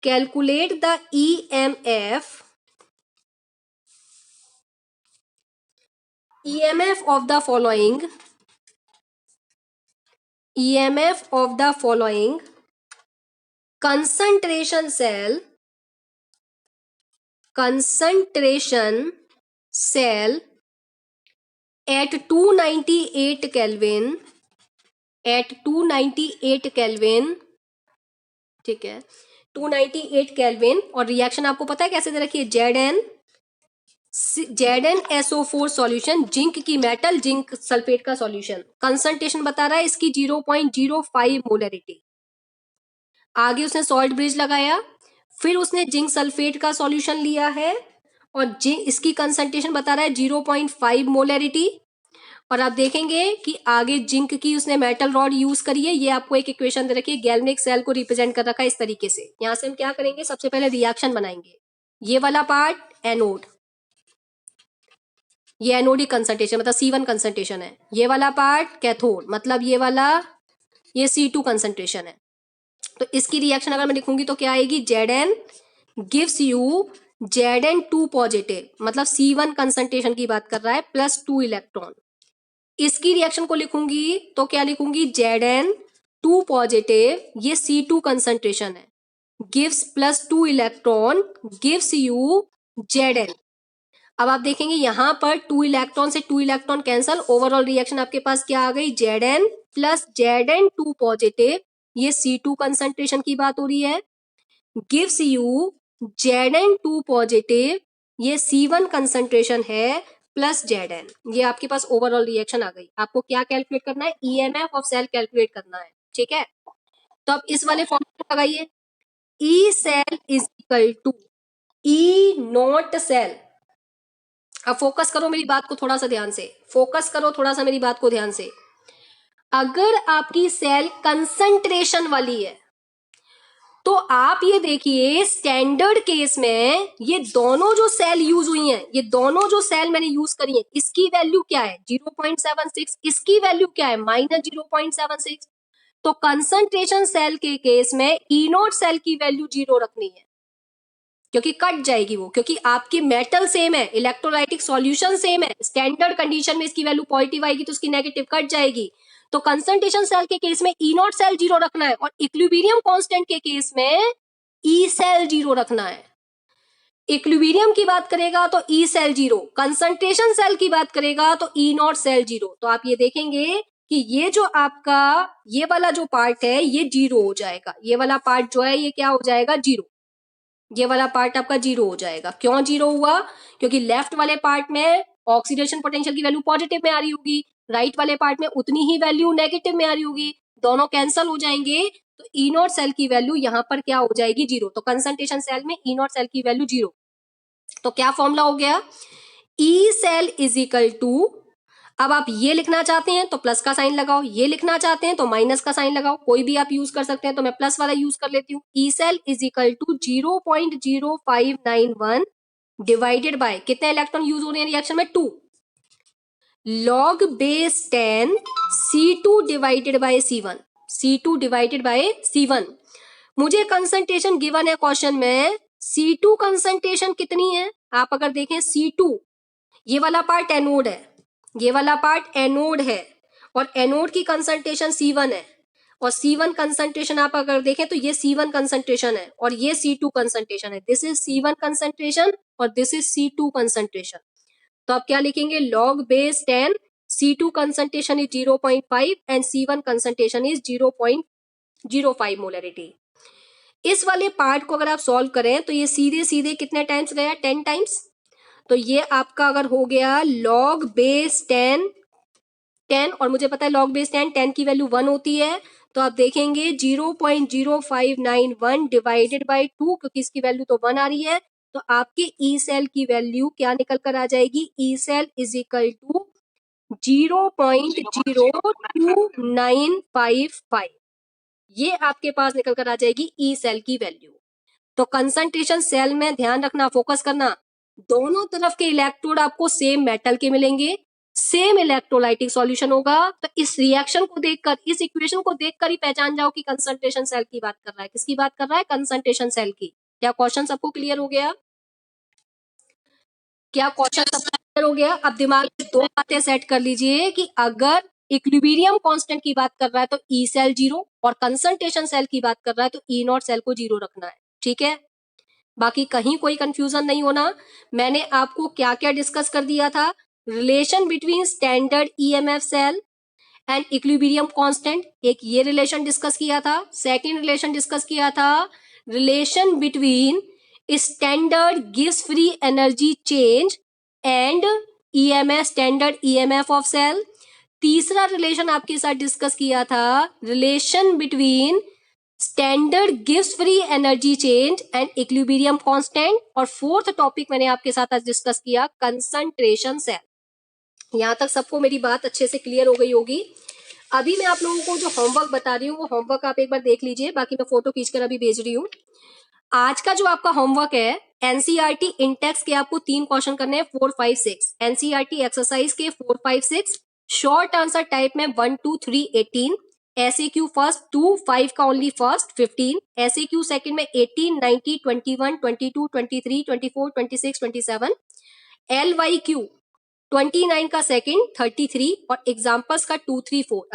calculate the EMF, EMF of the following, EMF of the following concentration cell, concentration cell at 298 Kelvin, at 298 Kelvin, ठीक है 298 केल्विन, और रिएक्शन आपको पता है कैसे दे रखी है, ZnSO4 सॉल्यूशन, जिंक की मेटल जिंक सल्फेट का सॉल्यूशन। कंसंट्रेशन बता रहा है इसकी 0.05 मोलरिटी। आगे उसने सॉल्ट ब्रिज लगाया, फिर उसने जिंक सल्फेट का सॉल्यूशन लिया है और इसकी कंसंट्रेशन बता रहा है 0.5 मोलरिटी। और आप देखेंगे कि आगे जिंक की उसने मेटल रॉड यूज करी है। ये आपको एक इक्वेशन दे रखी है, गैल्वेनिक सेल को रिप्रेजेंट कर रखा है इस तरीके से। यहां से हम क्या करेंगे, सबसे पहले रिएक्शन बनाएंगे। ये वाला पार्ट एनोड, ये एनोडिक कंसंट्रेशन मतलब C1 कंसंट्रेशन है। ये वाला पार्ट कैथोड, मतलब ये वाला ये C2 कंसंट्रेशन है। तो इसकी रिएक्शन अगर मैं लिखूंगी तो क्या आएगी, Zn gives you Zn2 positive, मतलब C1 कंसंट्रेशन की बात कर रहा है, +2 इलेक्ट्रॉन। इसकी रिएक्शन को लिखूंगी तो क्या लिखूंगी, Zn2 पॉजिटिव, ये C2 कंसंट्रेशन है, gives +2 electron, gives you Zn। अब आप देखेंगे यहां पर 2 इलेक्ट्रॉन से 2 इलेक्ट्रॉन कैंसल, ओवरऑल रिएक्शन आपके पास क्या आ गई, Zn प्लस Zn2 पॉजिटिव, ये C2 कंसंट्रेशन की बात हो रही है, गिव्स यू Zn2 पॉजिटिव, ये C1 कंसंट्रेशन है प्लस Zn। ये आपके पास ओवरऑल रिएक्शन आ गई। आपको क्या कैलकुलेट करना है, EMF ऑफ सेल कैलकुलेट करना है, ठीक है। तो अब इस वाले फॉर्मूला लगाइए, E cell is equal to, E not cell. अब फोकस करो मेरी बात को थोड़ा सा ध्यान से, फोकस करो थोड़ा सा मेरी बात को ध्यान से। अगर आपकी सेल कंसंट्रेशन वाली है तो आप ये देखिए स्टैंडर्ड केस में ये दोनों जो सेल यूज हुई हैं, ये दोनों जो सेल मैंने यूज करी है, इसकी वैल्यू क्या है 0.76, इसकी वैल्यू क्या है -0.76। तो कंसंट्रेशन सेल के केस में ई नॉट सेल की वैल्यू 0 रखनी है, क्योंकि कट जाएगी वो, क्योंकि आपकी मेटल सेम है, इलेक्ट्रोलाइटिक सॉल्यूशन सेम है, स्टैंडर्ड कंडीशन में इसकी वैल्यू पॉजिटिव आएगी तो उसकी नेगेटिव कट जाएगी। तो कंसंट्रेशन सेल के केस में ई नॉट सेल 0 रखना है और इक्विलिब्रियम कांस्टेंट के केस में ई सेल 0 रखना है। इक्विलिब्रियम की बात करेगा तो ई सेल 0, कंसंट्रेशन सेल की बात करेगा तो ई नॉट सेल 0। तो आप ये देखेंगे कि ये जो आपका ये वाला जो पार्ट है ये 0 हो जाएगा, ये वाला पार्ट जो है ये क्या हो जाएगा 0, ये वाला पार्ट आपका 0 हो जाएगा। क्यों 0 हुआ? क्योंकि लेफ्ट वाले पार्ट में ऑक्सीडेशन पोटेंशियल की वैल्यू पॉजिटिव में आ रही होगी, राइट वाले पार्ट में उतनी ही वैल्यू नेगेटिव में आ रही होगी, दोनों कैंसल हो जाएंगे तो ई नॉट सेल की वैल्यू यहां पर क्या हो जाएगी 0। तो कंसंट्रेशन सेल में ई नॉट सेल की वैल्यू 0। तो क्या फॉर्मूला हो गया, E cell is equal to, अब आप ये लिखना चाहते हैं तो प्लस का साइन लगाओ, ये लिखना चाहते हैं तो माइनस का साइन लगाओ, कोई भी आप यूज कर सकते हैं, तो मैं प्लस वाला यूज कर लेती हूँ। E cell is equal to 0.0591 divided by कितने इलेक्ट्रॉन यूज हो रहे हैं रिएक्शन में 2 log base 10 C2 divided by C1, C2 divided by C1। मुझे कंसंट्रेशन गिवन है क्वेश्चन में, C2 कंसंट्रेशन कितनी है? आप अगर देखें C2, ये वाला पार्ट एनोड है, ये वाला पार्ट एनोड है और एनोड की कंसंट्रेशन C1 है और C1 कंसंट्रेशन आप अगर देखें तो ये C1 कंसंट्रेशन है और ये C2 कंसंट्रेशन है। दिस इज C1 कंसंट्रेशन और दिस इज C2 कंसंट्रेशन। तो आप क्या लिखेंगे, log base 10 C2 concentration is 0.5 and C1 concentration is 0.05 molarity. इस वाले पार्ट को अगर आप सॉल्व करें तो ये सीधे सीधे कितने टाइम्स गया 10 टाइम्स। तो ये आपका अगर हो गया log base 10 और मुझे पता है log base 10 की वैल्यू 1 होती है, तो आप देखेंगे 0.0591 डिवाइडेड बाय 2, क्योंकि इसकी वैल्यू तो 1 आ रही है, तो आपके ई सेल की वैल्यू क्या निकल कर आ जाएगी, E cell is equal to 0.02955, ये आपके पास निकल कर आ जाएगी ई सेल की वैल्यू। तो कंसंट्रेशन सेल में ध्यान रखना, फोकस करना, दोनों तरफ के इलेक्ट्रोड आपको सेम मेटल के मिलेंगे, सेम इलेक्ट्रोलाइटिक सॉल्यूशन होगा। तो इस रिएक्शन को देखकर, इस इक्वेशन को देखकर ही पहचान जाओ कि कंसंट्रेशन सेल की बात कर रहा है। किसकी बात कर रहा है? कंसंट्रेशन सेल की। क्या क्वेश्चन सबको क्लियर हो गया? क्या क्वेश्चन सबको क्लियर हो गया? अब दिमाग में दो बातें सेट कर लीजिए कि अगर इक्विलिब्रियम कांस्टेंट की बात कर रहा है तो ई सेल 0 और कंसंट्रेशन सेल की बात कर रहा है तो ई नॉट सेल को 0 रखना है। ठीक है, बाकी कहीं कोई कंफ्यूजन नहीं होना। मैंने आपको क्या क्या डिस्कस कर दिया था, relation between standard EMF cell and equilibrium constant, एक ये रिलेशन डिस्कस किया था। सेकंड रिलेशन डिस्कस किया था रिलेशन बिटवीन स्टैंडर्ड गिव्स free energy change and EMF, standard EMF of cell. तीसरा रिलेशन आपके साथ डिस्कस किया था रिलेशन बिटवीन स्टैंडर्ड गिव्स free energy change and equilibrium constant. और फोर्थ टॉपिक मैंने आपके साथ आज डिस्कस किया कंसंट्रेशन सेल। यहां तक सबको मेरी बात अच्छे से क्लियर हो गई होगी। अभी मैं आप लोगों को जो होमवर्क बता रही हूँ वो होमवर्क आप एक बार देख लीजिए, बाकी मैं फोटो खींचकर अभी भेज रही हूँ। आज का जो आपका होमवर्क है एनसीईआरटी इंटेक्स के आपको 3 क्वेश्चन करने हैं 4, 5, 6। एनसीईआरटी एक्सरसाइज के 4, 5, 6 शॉर्ट आंसर टाइप में 1, 2, 3, 18। एसएक्यू फर्स्ट 2, 5 का ओनली फर्स्ट 15। एसएक्यू सेकंड में 18, 19, 21, 22, 23, 24, 26, 27। एलवाईक्यू 29 का सेकंड 33 और एग्जांपल्स का 2, 3, 4।